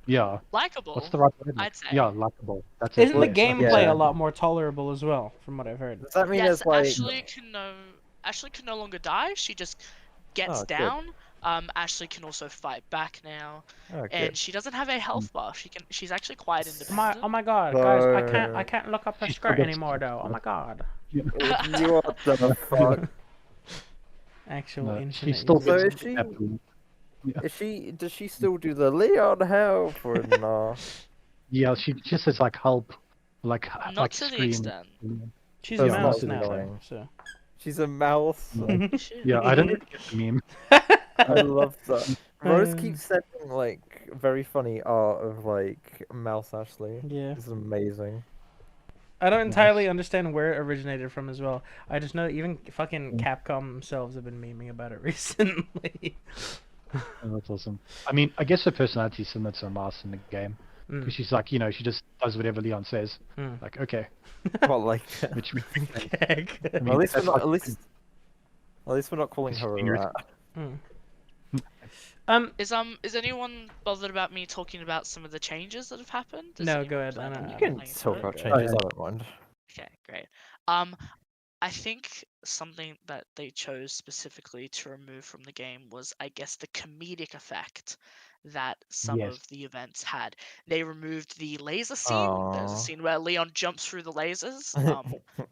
Yeah. Likable. What's the right word? I'd say. Yeah, likable. That's it. Isn't the Yes, that's gameplay Yeah. a lot more tolerable as well, from what I've heard? Does that mean Yes, it's like? Ashley can no longer die. She just gets Oh, good. down. Ashley can also fight back now, Oh, and good. she doesn't have a health bar. She's actually quite Oh independent. my God, guys! I So- can't look up her She's skirt forgot- anymore though. Oh my God! What the fuck? Actual No, internet. she's still So users. is she? Happy. Does she still do the Leon help or no? Yeah, she just says like help, like Not like to the scream. extent. She's So a it's mouse not now, though, annoying. so. She's a mouse. Yeah, I don't really get the meme. I love that. Rose Uh, keeps sending like very funny art of like Mouse Ashley. Yeah. It's amazing. I don't Nice. entirely understand where it originated from as well. I just know even fucking Mm. Capcom themselves have been memeing about it recently. Oh, that's awesome. I mean, I guess her personality is similar to a mouse in the game. Because Mm. she's like, she just does whatever Leon says. Mm. Like, okay. Well, like, Which makes sense. Heck. I at mean, least we're that's not. like, At least we're not calling His her a fingers- rat. Mm. Is anyone bothered about me talking about some of the changes that have happened? Is No, anyone go ahead. planning I on You know. can playing talk through it? about Oh, changes. yeah. I don't mind. Okay, great. I think something that they chose specifically to remove from the game was, I guess, the comedic effect that some Yes. of the events had. They removed the laser scene. There's a Aw. scene where Leon jumps through the lasers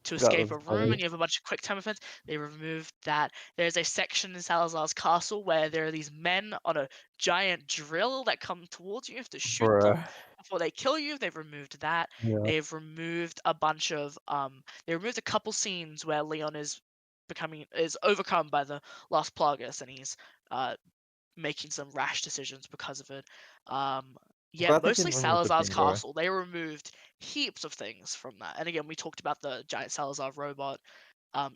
to That escape a was room, funny. and you have a bunch of quick time events. They removed that. There's a section in Salazar's castle where there are these men on a giant drill that come towards you. You have to shoot them Bruh. before they kill you. They've removed that. Yeah. They've removed a bunch of they removed a couple scenes where Leon is overcome by the Lost Plagas, and he's making some rash decisions because of it. Yeah, Glad they mostly didn't remove the Salazar's bingo. castle. They removed heaps of things from that. And again, we talked about the giant Salazar robot.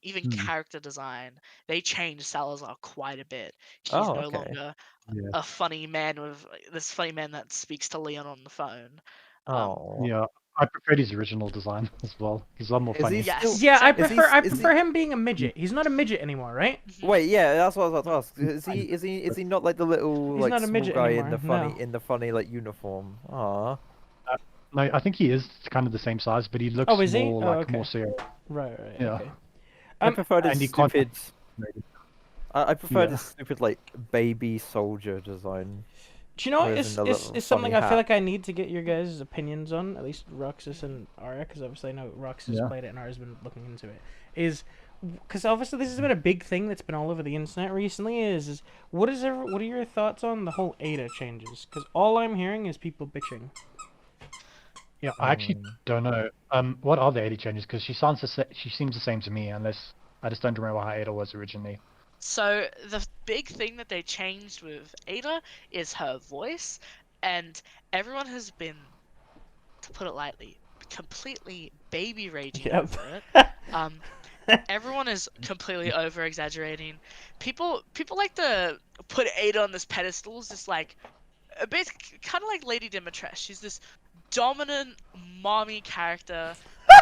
Even Hmm. character design, they changed Salazar quite a bit. He's Oh, no okay. longer Yeah. a funny man with this funny man that speaks to Leon on the phone. Oh. Yeah. I preferred his original design as well. He's a lot more Is he funny. Yes. still? Yeah, I Same- Is he- prefer I is he- prefer him being a midget. He's not a midget anymore, right? Mhm. Wait, yeah, that's what I was about to ask. Is he not like the little He's like not a small midget guy anymore, in the funny like uniform? Aw. No, I think he is kind of the same size, but he looks Oh, is he? more Oh, like okay. more serious. Right. Yeah. Okay. I preferred and his he can't- stupid. I preferred Yeah. his stupid like baby soldier design. Do you know what Whereas is in the is, little is something funny I feel hat. like I need to get your guys' opinions on, at least Roxas and Aria, because obviously I know Roxas Yeah. played it and Aria's been looking into it. Is because obviously this has been a big thing that's been all over the internet recently. Is what are your thoughts on the whole Ada changes? Because all I'm hearing is people bitching. Yeah, I actually don't know. What are the Ada changes? Because she seems the same to me, unless I just don't remember how Ada was originally. So the big thing that they changed with Ada is her voice, and everyone has been, to put it lightly, completely baby raging Yep. over it. Everyone is completely over exaggerating. People like to put Ada on this pedestal, as just like a bit kind of like Lady Dimitrescu. She's this dominant mommy character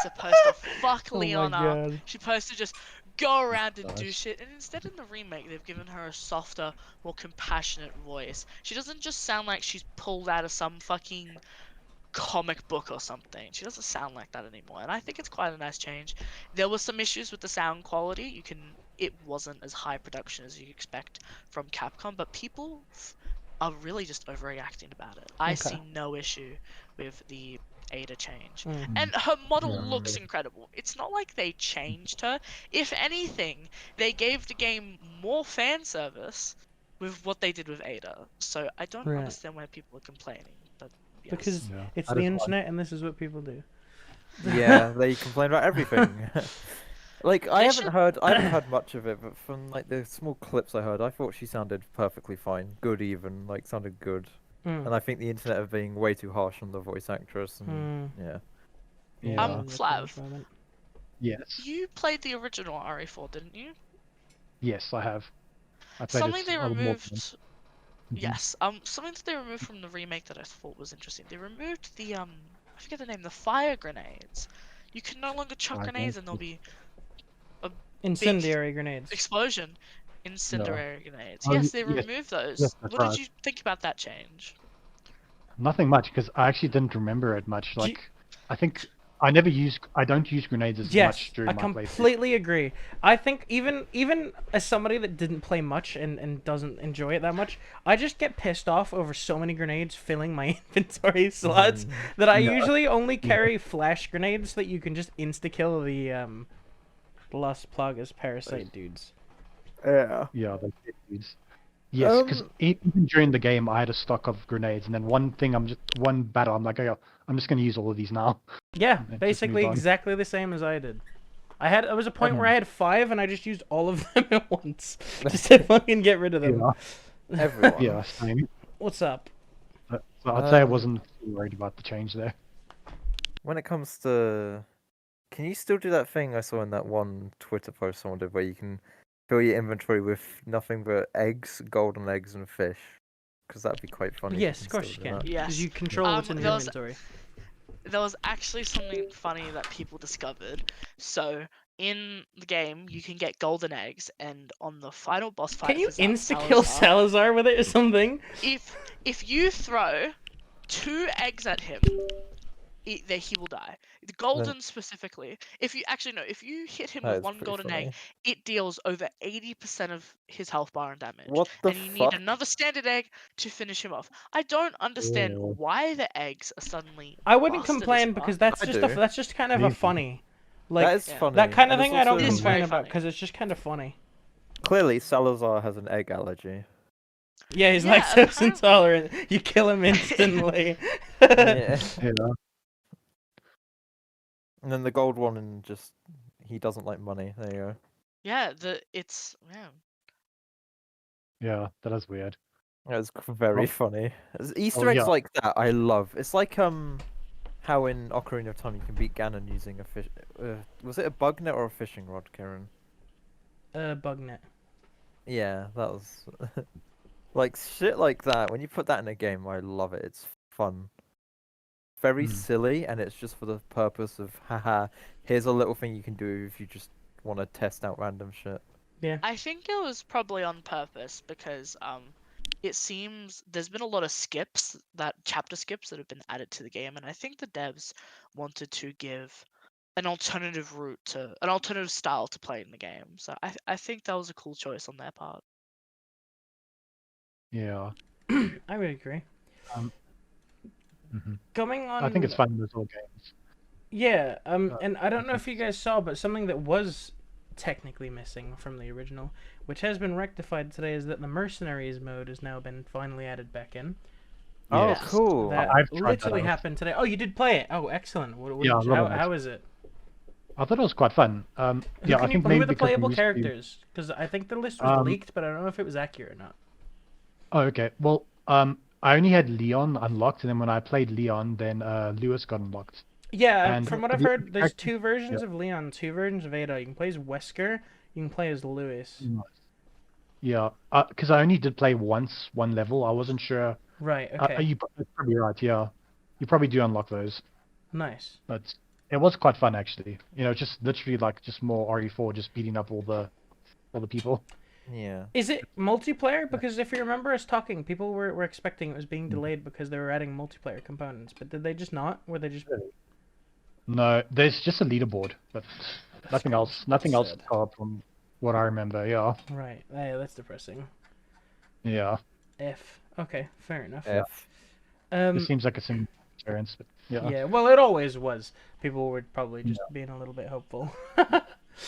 supposed to fuck Oh my Leon up. God. She's supposed to just go around and do Gosh. shit, and instead in the remake they've given her a softer, more compassionate voice. She doesn't just sound like she's pulled out of some fucking comic book or something. She doesn't sound like that anymore, and I think it's quite a nice change. There were some issues with the sound quality. It wasn't as high production as you expect from Capcom, but people are really just overreacting about it. I Okay. see no issue with the Ada change. Mm. And her model Yeah. looks incredible. It's not like they changed her. If anything, they gave the game more fan service with what they did with Ada. So I don't Right. understand why people are complaining. But yes. Because Yeah. it's That the is why. internet and this is what people do. Yeah, they complain about everything. Like I They haven't should- heard much of it, but from like the small clips I heard, I thought she sounded perfectly fine, good even, like sounded good. Mm. And I think the internet are being way too harsh on the voice actress, and Mm. yeah. Yeah. that's the Flav. moment. Yes. You played the original RE4, didn't you? Yes, I have. I played Something it they a lot more removed. than- Mhm. Yes. Something that they removed from the remake that I thought was interesting. They removed the I forget the name, the fire grenades. You can no longer chuck Fire grenades and there'll be Incendiary grenades. explosion. Incendiary grenades. Oh, Yes, they yes. removed those. Yes, that's What right. did you think about that change? Nothing much, because I actually didn't remember it much. Do you- Like, I think I don't use grenades as Yes, much during I my playthrough. completely agree. I think even as somebody that didn't play much and doesn't enjoy it that much, I just get pissed off over so many grenades filling my inventory slots that I Yeah. usually only carry flash grenades so that you can just insta kill the Las Plagas parasite dudes. Yeah. Yeah, those big dudes. Yes, because even during the game, I had a stock of grenades, and then one battle, I'm like, oh, I'm just gonna use all of these now. Yeah, And just basically move on. exactly the same as I did. There was a point where I had 5 and I just used all of them at once just to fucking get rid of them. Yeah, Everyone. yeah, same. What's up? So I'd say I wasn't too worried about the change there. When it comes to, can you still do that thing I saw in that one Twitter post someone did where you can fill your inventory with nothing but eggs, golden eggs, and fish? Because that'd be quite funny. if Yes, you of course you still do can. that. Yes. Because you control what's in your there was- inventory. There was actually something funny that people discovered. So in the game, you can get golden eggs, and on the final boss fight, Can you for Zal- insta-kill Salazar with it or something? if you throw 2 eggs at him, he will die. The golden specifically. If you hit him That with is 1 pretty golden funny. egg, it deals over 80% of his health bar and damage. What the and you need fuck? another standard egg to finish him off. I don't understand Oh. why the eggs are suddenly. I wouldn't busted as complain fuck. because that's I just do. that's just kind of a Me too. funny, That like is Yeah. funny. that kind of and thing. it's I don't also- It is complain very about funny. because it's just kind of funny. Clearly, Salazar has an egg allergy. Yeah, he's Yeah, lactose apparently. intolerant. You kill him instantly. Yeah. Yeah, And then the gold one, and just he doesn't like money. There you go. Yeah, yeah, that is weird. That's very Oh. funny. Easter eggs yeah. like that, I love. It's like how in Ocarina of Time you can beat Ganon using a fish. Was it a bug net or a fishing rod, Karen? Bugnet. Yeah, that was like shit like that. When you put that in a game, I love it. It's fun. Very Hmm. silly, and it's just for the purpose of haha. Here's a little thing you can do if you just want to test out random shit. I think it was probably on purpose because it seems there's been a lot of chapter skips that have been added to the game, and I think the devs wanted to give an alternative style to play in the game. So I think that was a cool choice on their part. Yeah. I would agree. Mhm. Going on. I think it's fun in those old games. Yeah, and I don't know if you guys saw, but something that was technically missing from the original, which has been rectified today, is that the Mercenaries mode has now been finally added back in. Oh, Yes. cool. That I've tried that literally out. happened today. Oh, you did play it? Oh, excellent. Yeah, I love it. How is it? I thought it was quite fun. Yeah, I think Who maybe were the because we playable used to- characters? Because I think the list was Um, leaked, but I don't know if it was accurate or not. Oh, okay. Well, I only had Leon unlocked, and then when I played Leon, then Lewis got unlocked. Yeah, And from what I've the heard, there's character- 2 versions of Leon, 2 versions of Ada. You can play as Wesker, you can play as Lewis. Yeah, because I only did play one level. I wasn't sure. Right, okay. You're probably right. Yeah, you probably do unlock those, Nice. but it was quite fun actually. Just literally like just more RE4, just beating up all the people. Yeah. Is it multiplayer? Because if you remember us talking, people were expecting it was being delayed because they were adding multiplayer components, but did they just not? Were they just... No, there's just a leaderboard, but nothing else. Nothing else sad. from what I remember. Yeah, Right, yeah, that's depressing. yeah. F. Okay, fair enough. F. It seems like a similar experience, but yeah. Yeah, well, it always was. People were probably just being a little bit hopeful.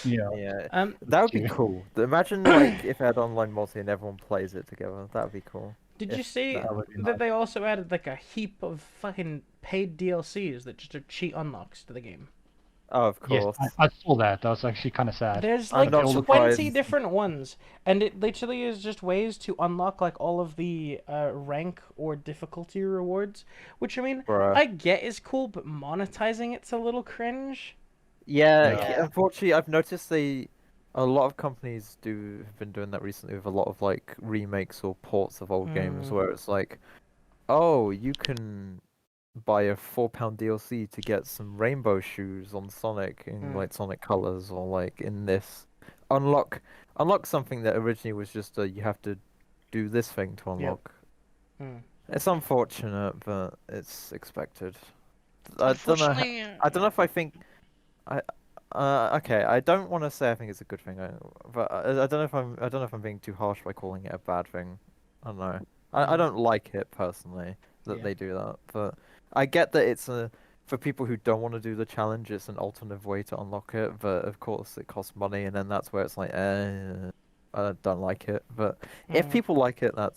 Yeah. Yeah. That would be cool. Imagine like if it had online multi and everyone plays it together. That would be cool. Did If you see that would be that nice. they also added like a heap of fucking paid DLCs that just are cheat unlocks to the game? Oh, of Yes, course. I saw that. That was actually kind of sad. There's I'm like not 20 surprised. different ones, and it literally is just ways to unlock like all of the rank or difficulty rewards, which I mean, Bruh. I get is cool, but monetizing it's a little cringe. Yeah, Yeah. unfortunately, I've noticed a lot of companies have been doing that recently with a lot of like remakes or ports of old games Mm. where it's like, oh, you can buy a £4 DLC to get some rainbow shoes on Sonic in like Sonic Colors, or like in this unlock something that originally was just you have to do this thing to unlock. Mm. It's unfortunate, but it's expected. I don't know. Unfortunately, I don't know if I think. Okay, I don't want to say I think it's a good thing, but I don't know if I'm. I don't know if I'm being too harsh by calling it a bad thing. I don't know. I don't like it personally that Yeah. they do that, but I get that it's for people who don't want to do the challenge. It's an alternative way to unlock it, but of course it costs money, and then that's where it's like, I don't like it. But if people like it, I'm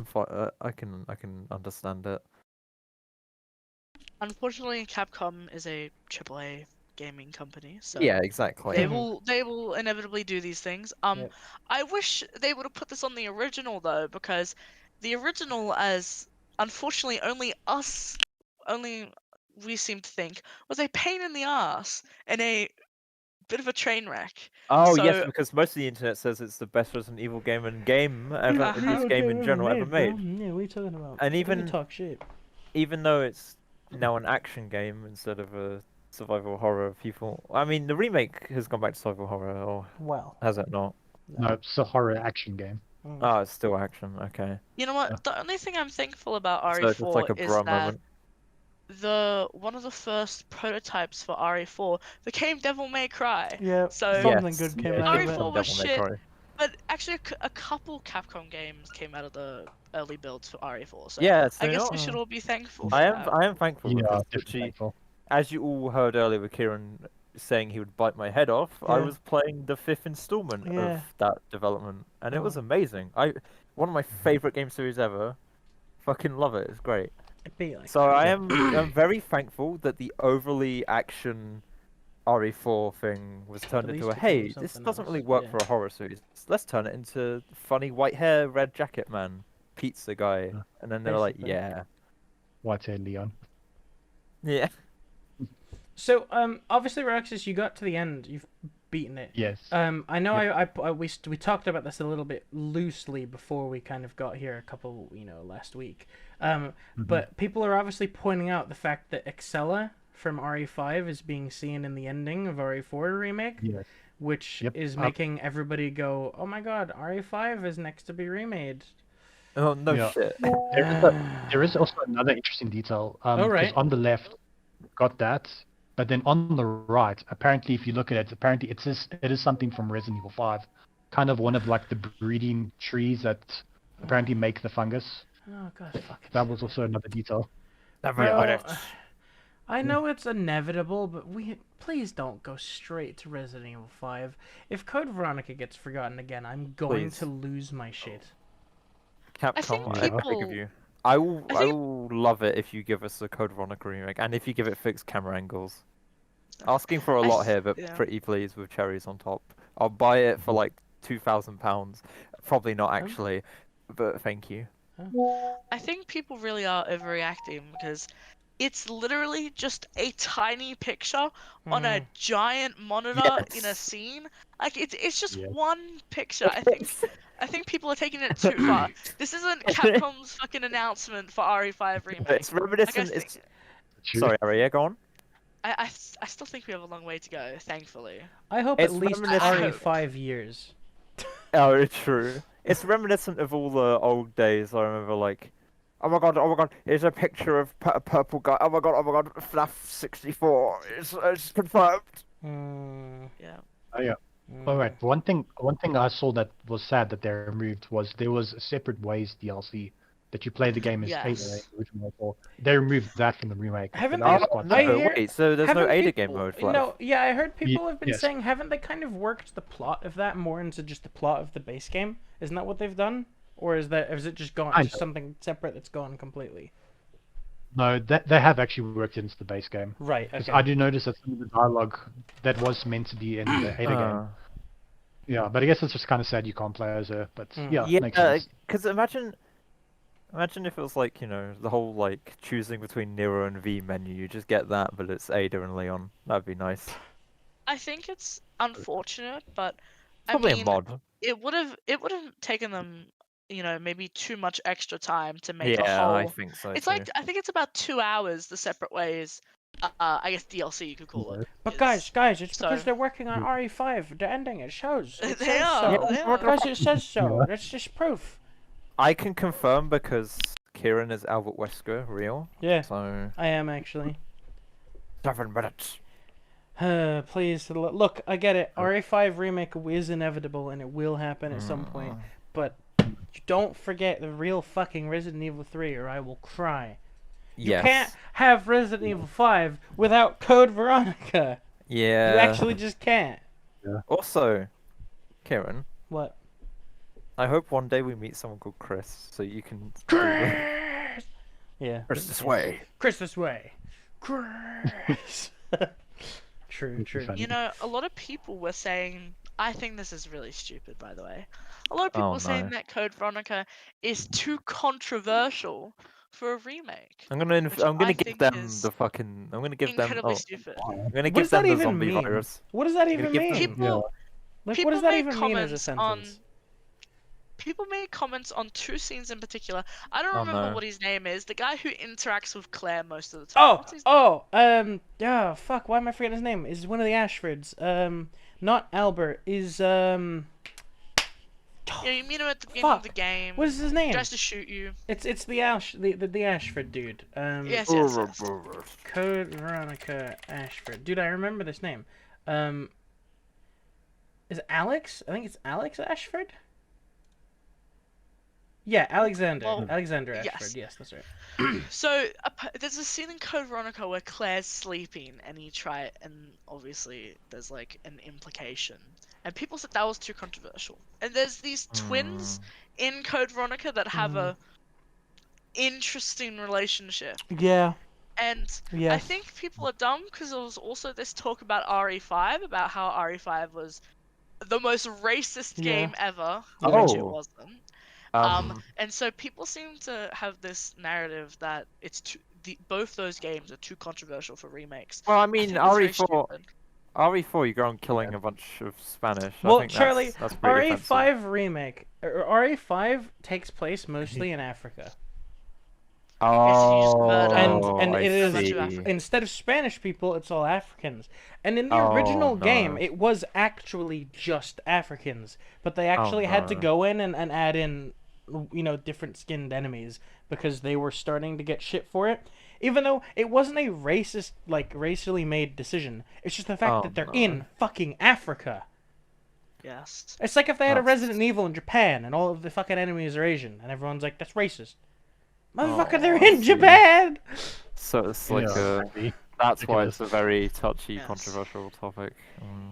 fine. I can understand it. unfortunately, Capcom is a AAA gaming company, so Yeah, exactly. they will inevitably do these things. Yep. I wish they would have put this on the original though, because the original, as unfortunately only we seem to think, was a pain in the ass and a bit of a train wreck. Oh yes, So because most of the internet says it's the best Resident Evil game and game ever, Uh-huh. this game in general ever made. Yeah, what are you talking about? And Don't even talk shit. even though it's now an action game instead of a survival horror, people. I mean, the remake has gone back to survival horror, or Well, has it not? No, it's a horror action game. Oh, it's still action. Okay. you know what? Yeah. The only thing I'm thankful about So it's just like RE4 a is bra that moment. one of the first prototypes for RE4 became Devil May Cry. yeah, So something Yes, good came yeah, out of RE4 it. Some was Devil May shit, Cry. but actually a couple Capcom games came out of the early builds for RE4. So Yeah, so I guess not. we should all be thankful for I am. that. I am thankful Yeah, because definitely literally, thankful. as you all heard earlier with Kieran saying he would bite my head off, I Yeah. was playing the 5th installment Yeah. of that development, and it was Oh. amazing. One of my favorite game series ever. Fucking love it. It's great. It'd be like So I'm very thankful that the overly action RE4 thing was turned At into least a you call it hey, this something doesn't really else, work yeah. for a horror series. Let's turn it into funny white hair, red jacket man, pizza guy, Yeah. and then they're like, Basically. yeah, Whitehead Leon. yeah. So, obviously, Roxas, you got to the end. You've beaten it. Yes. I know Yep. we talked about this a little bit loosely before we kind of got here a couple, last week. But people are obviously pointing out the fact that Excella from RE5 is being seen in the ending of RE4 remake, Yes. which Yep. is making everybody go, "Oh my God, RE5 is next to be remade." Oh no Yeah. shit. There is also another interesting detail. Oh, Because right. on the left, got that, but then on the right, apparently, if you look at it, apparently it is something from Resident Evil 5, kind of one of like the breeding trees that apparently make the fungus. Oh God, fuck it. That was also another detail. Bro, I know it's inevitable, but please don't go straight to Resident Evil 5. If Code Veronica gets forgotten again, I'm going Please. to lose my shit. Capcom, think I beg of people- you. I will. I I think- will love it if you give us a Code Veronica remake, and if you give it fixed camera angles. Asking for a I lot s- here, but yeah. pretty please with cherries on top. I'll buy it for like £2,000. Probably not actually, but thank you. I think people really are overreacting because it's literally just a tiny picture on a giant monitor in a Yes. scene. Like it's just Yes. one picture. I think people are taking it too far. This isn't Capcom's fucking announcement for RE5 remake. It's reminiscent. think- It's... True. Sorry, Ari, yeah, go on. I still think we have a long way to go. Thankfully. I hope It's at least reminiscent- RE5 years. Oh, it's true. It's reminiscent of all the old days. I remember, like, oh my god, here's a picture of a purple guy. Oh my god, FNAF 64. It's confirmed. Yeah. Oh yeah. All right. One thing I saw that was sad that they removed was there was separate ways DLC that you play the game as Ada Yes. originally for. They removed that from the remake. Haven't and that they- was quite No, I sad. hear- wait. So there's no Haven't Ada people- game mode left. No, yeah, I heard people have been yes. saying, haven't they kind of worked the plot of that more into just the plot of the base game? Isn't that what they've done? Or is it just gone, Kind just of. something separate that's gone completely? No, they have actually worked into the base game. Right, 'Cause okay. I do notice that some of the dialogue that was meant to be in the Ada game. Yeah, but I guess it's just kind of sad you can't play as her. But yeah, Yeah, makes sense. because imagine if it was like, the whole like choosing between Nero and V menu. You just get that, but it's Ada and Leon. That'd be nice. I think it's unfortunate, but Probably I mean, a mod. it would have taken them, maybe too much extra time to make a Yeah, I whole. think so. It's too. like I think it's about 2 hours the separate ways. I guess DLC you could call it. But is- guys, it's because so- they're working on RE5. The ending, it shows. It They says are, so. they are. Because it says so. Yeah. That's just proof. I can confirm because Kieran is Albert Wesker, real. Yeah, So I am actually. 7 minutes. Please, look, I get it. RE5 remake is inevitable and it will happen at some point. But don't forget the real fucking Resident Evil 3 or I will cry. You Yes. can't have Resident Evil 5 without Code Veronica. Yeah. You actually just can't. Also, Kieran, What? I hope one day we meet someone called Chris, so you can. Chris! Yeah. Chris this way. Chris this way. Chris! True, Would be true. funny. You know, a lot of people were saying, I think this is really stupid, by the way. A lot of people Oh, were saying no. that Code Veronica is too controversial for a remake, I'm gonna which I'm I gonna give think them is the fucking. I'm gonna give them. incredibly Oh, stupid. I'm gonna What give does that them the even zombie mean? virus. What does that I'm gonna even give mean? them- People, Like, what people does that made even mean as a comments on sentence? people made comments on two scenes in particular. I don't Oh, remember no. what his name is. The guy who interacts with Claire most of the time. What's his name? Yeah, fuck, why am I forgetting his name? Is one of the Ashfords. Not Albert, is, Yeah, you meet him at the beginning of the fuck. game. What is his name? Tries to shoot you. It's the Ashford dude. Yes, yes, yes. Code Veronica Ashford. Dude, I remember this name. Is it Alex? I think it's Alex Ashford? Yeah, Alexander. Well, Alexander yes. Ashford. Yes, that's right. So there's a scene in Code Veronica where Claire's sleeping, and obviously there's like an implication, and people said that was too controversial. And there's these twins in Code Veronica that have a interesting relationship, Yeah. and I Yes. think people are dumb because there was also this talk about RE5, about how RE5 was the most racist Yeah. game ever, Yeah. which it Oh. wasn't. Um, And so people seem to have this narrative that both those games are too controversial for remakes. well, I I mean, think that's very RE4, stupid. RE4, you go on killing a bunch of Spanish. I Well, think Charlie, that's pretty offensive. RE5 remake, RE5 takes place mostly in Africa, you just murder and I it is see. instead of Spanish people, it's all Africans. And in the Oh, original game, no. it was actually just Africans, but they actually had to no. go in and add in, different skinned enemies because they were starting to get shit for it. Even though it wasn't a racist, like racially made decision, it's just the fact Oh, that they're no. in fucking Africa. Yes. It's like if they had a That's- Resident Evil in Japan and all of the fucking enemies are Asian and everyone's like, that's racist. Motherfucker, Oh, they're I in see. Japan! So it's like maybe. that's why Ridiculous. it's a very touchy, Yes. controversial topic.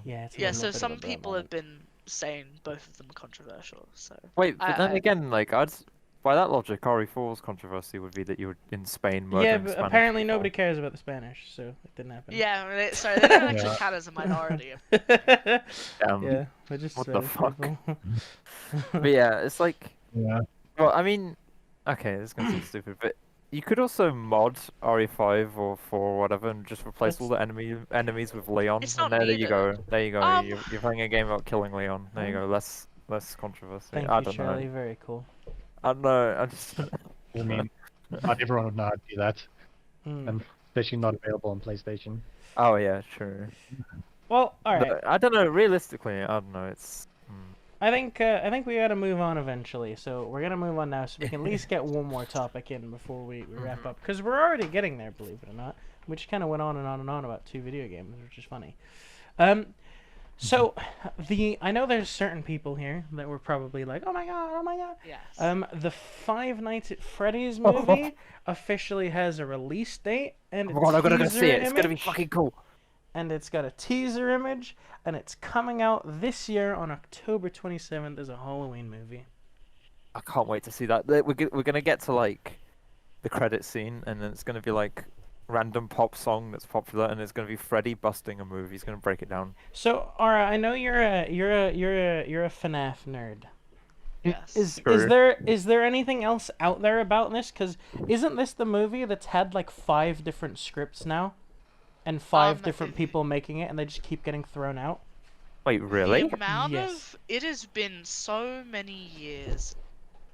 Yeah, it's a Yeah, little so bit some of a people drama. have been saying both of them are controversial. So Wait, but then I- again, like by that logic, RE4's controversy would be that you were in Spain murdering Yeah, but Spanish apparently people. nobody cares about the Spanish, so it didn't happen. yeah, sorry, they don't actually Yeah. count as a minority. Yeah, Damn. they're just What the Spanish fuck? people. But yeah, it's like, Yeah. well, I mean, okay, this is gonna sound stupid, but you could also mod RE5 or 4 or whatever and just replace all the enemies with Leon, It's and not there you go. needed. There you go. Um, You're playing a game about killing Leon. There you go. Less controversy. Thank I you, don't Charlie. know. Very cool. I don't know. I just. I mean, not everyone would know how to do that, Hmm. and especially not available on PlayStation. Oh yeah, true. Well, all right. No, I don't know. Realistically, I don't know. It's. I think we gotta move on eventually. So we're gonna move on now, so we can at least get one more topic in before we wrap up, because we're already getting there, believe it or not. We just kind of went on and on and on about 2 video games, which is funny. So I know there's certain people here that were probably like, oh my god. Yes. The Five Nights at Freddy's movie officially has a release date and Oh my god, I'm gonna go see it. It's gonna be image. fucking cool. And it's got a teaser image, and it's coming out this year on October 27th as a Halloween movie. I can't wait to see that. We're gonna get to like the credit scene, and then it's gonna be like random pop song that's popular, and it's gonna be Freddy busting a movie. He's gonna break it down. So, Ara, I know you're a FNAF nerd. Yes. Is there anything else out there about this? Because isn't this the movie that's had like 5 different scripts now, and 5 different people making it, and they just keep getting thrown out? Wait, really? The amount Yes. of it has been so many years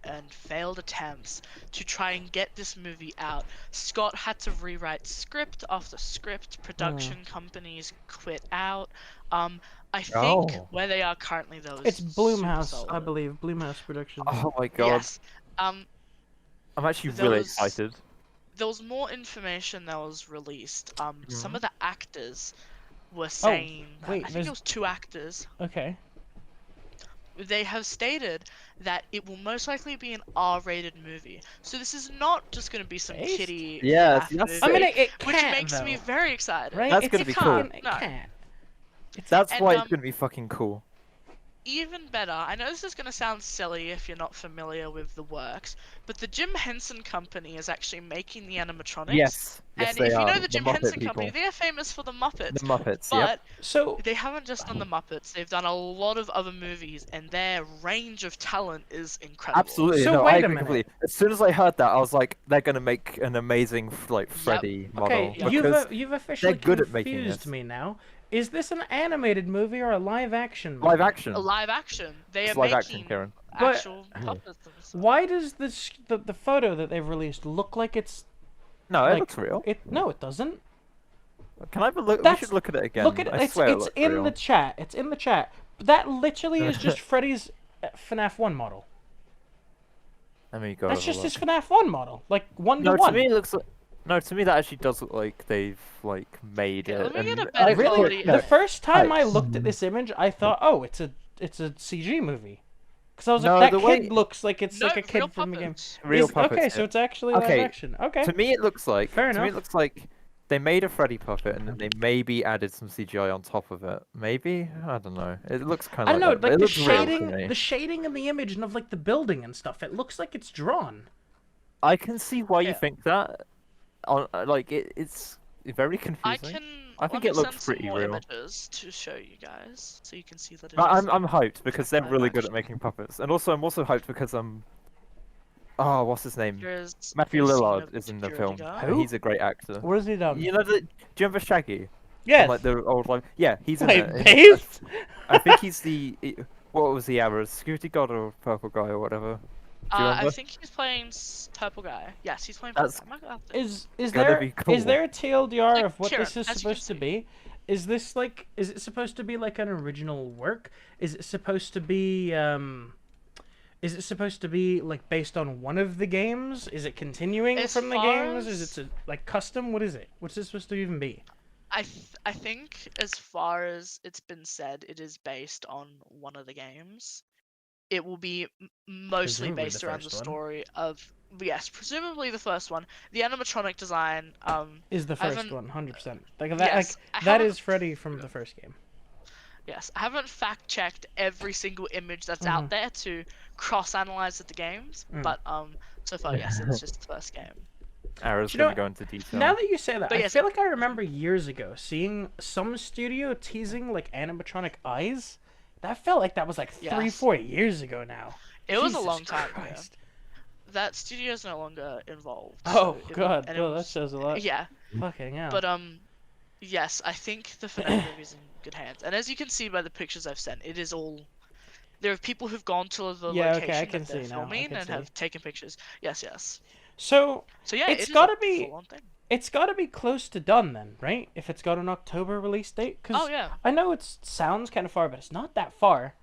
and failed attempts to try and get this movie out. Scott had to rewrite script after script. Production companies quit out. I think Oh. where they are currently though is It's Bloomhouse, super I solid. believe. Bloomhouse Productions. Oh my god. Yes. I'm actually there really was- excited. There was more information that was released. Mm-hmm. Some of the actors were saying. wait, I think there's- it was 2 actors. Okay. They have stated that it will most likely be an R-rated movie. So this is not just going to be some Based? kiddie Yeah, FNAF that's movie, I mean, it which can't, makes me though, very excited. right? That's It's gonna be fucking- cool. It No. can't. That's And, why it's gonna be fucking cool. even better, I know this is going to sound silly if you're not familiar with the works, but the Jim Henson Company is actually making the animatronics. Yes, And they if you are. know the Jim Muppet Henson people. Company, they are famous for the Muppets. The Muppets, But So they haven't just done the Muppets, they've done a lot of other movies, and their range of talent is incredible. Absolutely. So no, wait I a agree minute. completely. As soon as I heard that, I was like, they're gonna make an amazing like Yep. Freddy model. okay, Because you've officially they're good at making confused this. me now. Is this an animated movie or a live action movie? Live action. A live action. They It's are live making action, Karen. But- actual puppets and stuff. Why does the photo that they've released look like it's No, it like looks real. No, it doesn't. Can I have a look? We That's- should look at it again. Look at it. I swear It's looks in real. the chat. It's in the chat. But that literally is just Freddy's FNAF 1 model. Let me go. That's have a just look. his FNAF 1 model, like 1 No, to to 1. me it looks like. No, to me that actually does look like they've like made Okay, it. let me get and a better Really? quality. The first time I Hi. looked at this image, I thought, oh, it's a CG movie. Because I was No, like, the that way- kid looks like it's No, like a kid real from the game. puppets. Real Is- puppets. Okay, yeah. so it's actually live Okay, action. Okay. To me, it looks like. Fair to me, it enough. looks like they made a Freddy puppet and then they maybe added some CGI on top of it. Maybe I don't know. It looks kind I of don't know, like that. but like it the looks real to shading, me. the shading in the image and of like the building and stuff. It looks like it's drawn. I can see why you Yeah. think that. Like it's very confusing. I can. I think let it me looks send some pretty more real. images to show you guys, so you can see that. It But is I'm hyped because they're live really good at action. making puppets, and also I'm also hyped because oh, what's his name? Here's Matthew a scene Lillard of is in the security film. guard. and Who? He's a great actor. What has he done? You know do you remember Shaggy? Yes. From, like the old life. Yeah, he's in Wait, it. bathed? I think he's what was the arrow? Security guard or purple guy or whatever. Do you I remember? think he's playing purple guy. Yes, he's playing That's- purple guy. I might have to- Is Gotta there be cool. is there a TLDR Like, of what Kieran, this is as you can supposed to see. be? Is this like is it supposed to be like an original work? Is it supposed to be like based on one of the games? Is it continuing As from the far games? Is it like custom? What is it? What's this supposed to even be? I think as far as it's been said, it is based on one of the games. It will be mostly Presumably based the around the first one. story of presumably the first one. The animatronic design, Is the I first haven't- one 100%? Like that yes, I like that haven't- is Freddy from the first game. yes, I haven't fact checked every single image that's Mhm. out there to cross-analyze the games, Mm. but so far yes, it's just the first game. Arrow's Do you know gonna what? go into detail. Now that you say that, But I yes- feel like I remember years ago seeing some studio teasing like animatronic eyes. That felt like that was like 3-4 Yes. years ago now. It was a Jesus long time ago. Christ. That studio is no longer involved. Oh so god, and it well, that was- shows a lot. Yeah, Fucking hell. but yes, I think the FNAF movie's in good hands. And as you can see by the pictures I've sent, it is all. There are people who've gone to the Yeah, okay, location I can that they're see now, I filming can and see. have taken pictures. Yes, yes. So So yeah, It's it is gotta a be- full-on thing. it's got to be close to done then, right? If it's got an October release date, because Oh yeah, I know it sounds kind of far, but it's not that far.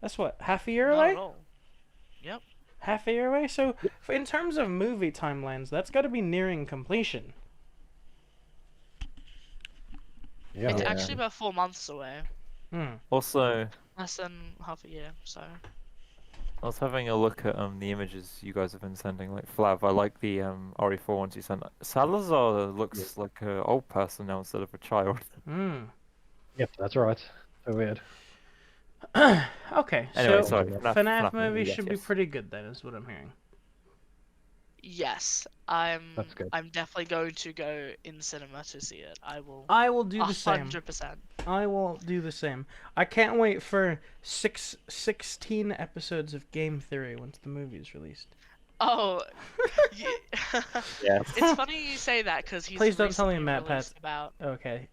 That's what, half a year not away? at all. Yep. Half a year away. So in terms of movie timelines, that's got to be nearing completion. Yeah. It's Yeah. actually about 4 months away. Hmm. Also, Less than half a year. So. I was having a look at the images you guys have been sending, like Flav. I like the RE4 ones you sent. Salazar looks like an old person now instead of a child. Hmm. Yep, that's right. So weird. Okay. Anyway, so sorry. FNAF movie yes, should be yes. pretty good then, is what I'm hearing. Yes, That's good. I'm definitely going to go in cinema to see it. I will. I will do the same. 100%. I will do the same. I can't wait for 16 episodes of Game Theory once the movie is released. Oh, Yeah. it's funny you say that because he's. Please don't tell me recently Matt released about. Okay.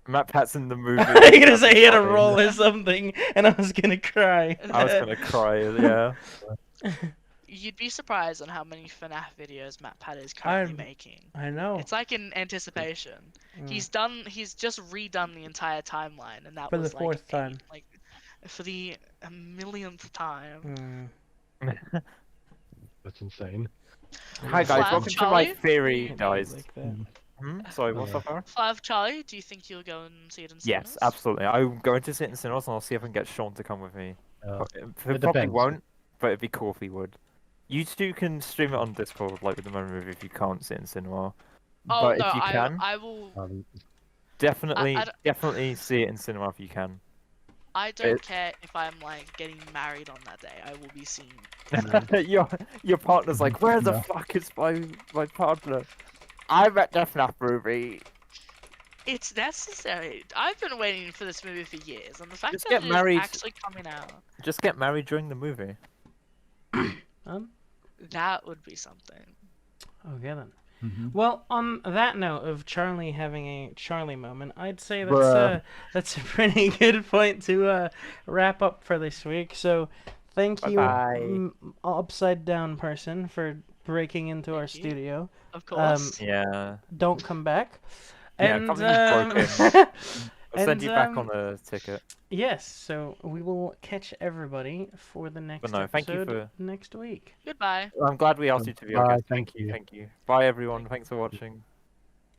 Matt Pat's in the movie. I'm gonna say he had a Funny. role or something, and I was gonna cry. I was gonna cry. Yeah. You'd be surprised on how many FNAF videos Matt Pat is currently I'm- making. I know. It's like in anticipation. Mm. He's just redone the entire timeline, and that For the was like fourth time. like for the millionth time. Mm. That's insane. Hi guys, Flav, welcome Charlie? to my theory, Can't guys. Like that. Sorry, what's Yeah. up, Aaron? Flav, Charlie, do you think you'll go and see it in cinemas? Yes, absolutely. I'm going to sit in cinemas and I'll see if I can get Sean to come with me. He It probably depends. won't, but it'd be cool if he would. You two can stream it on Discord, like with the moment movie, if you can't sit in cinema. Oh but no, if you can, I will. definitely, I d- definitely see it in cinema if you can. I don't It- care if I'm like getting married on that day. I will be seen. your partner's like, where the Yeah. fuck is my partner? I'm at the FNAF movie. It's necessary. I've been waiting for this movie for years, and the fact Just that get it is married. actually coming out, Just get married during the movie. that would be something. Okay then. Mhm. Well, on that note of Charlie having a Charlie moment, I'd say Bruh. that's a pretty good point to wrap up for this week. So, thank you, Bye-bye. upside down person, for breaking into our Thank you. studio. Of course. Yeah. Don't come back. Yeah, And come and just broke I'll send and you back on a ticket. yes, so we will catch everybody for the next no, thank you episode for- next week. Goodbye. I'm glad we asked you to be our Bye, guest. thank you. Thank you. Bye everyone. Thanks for watching.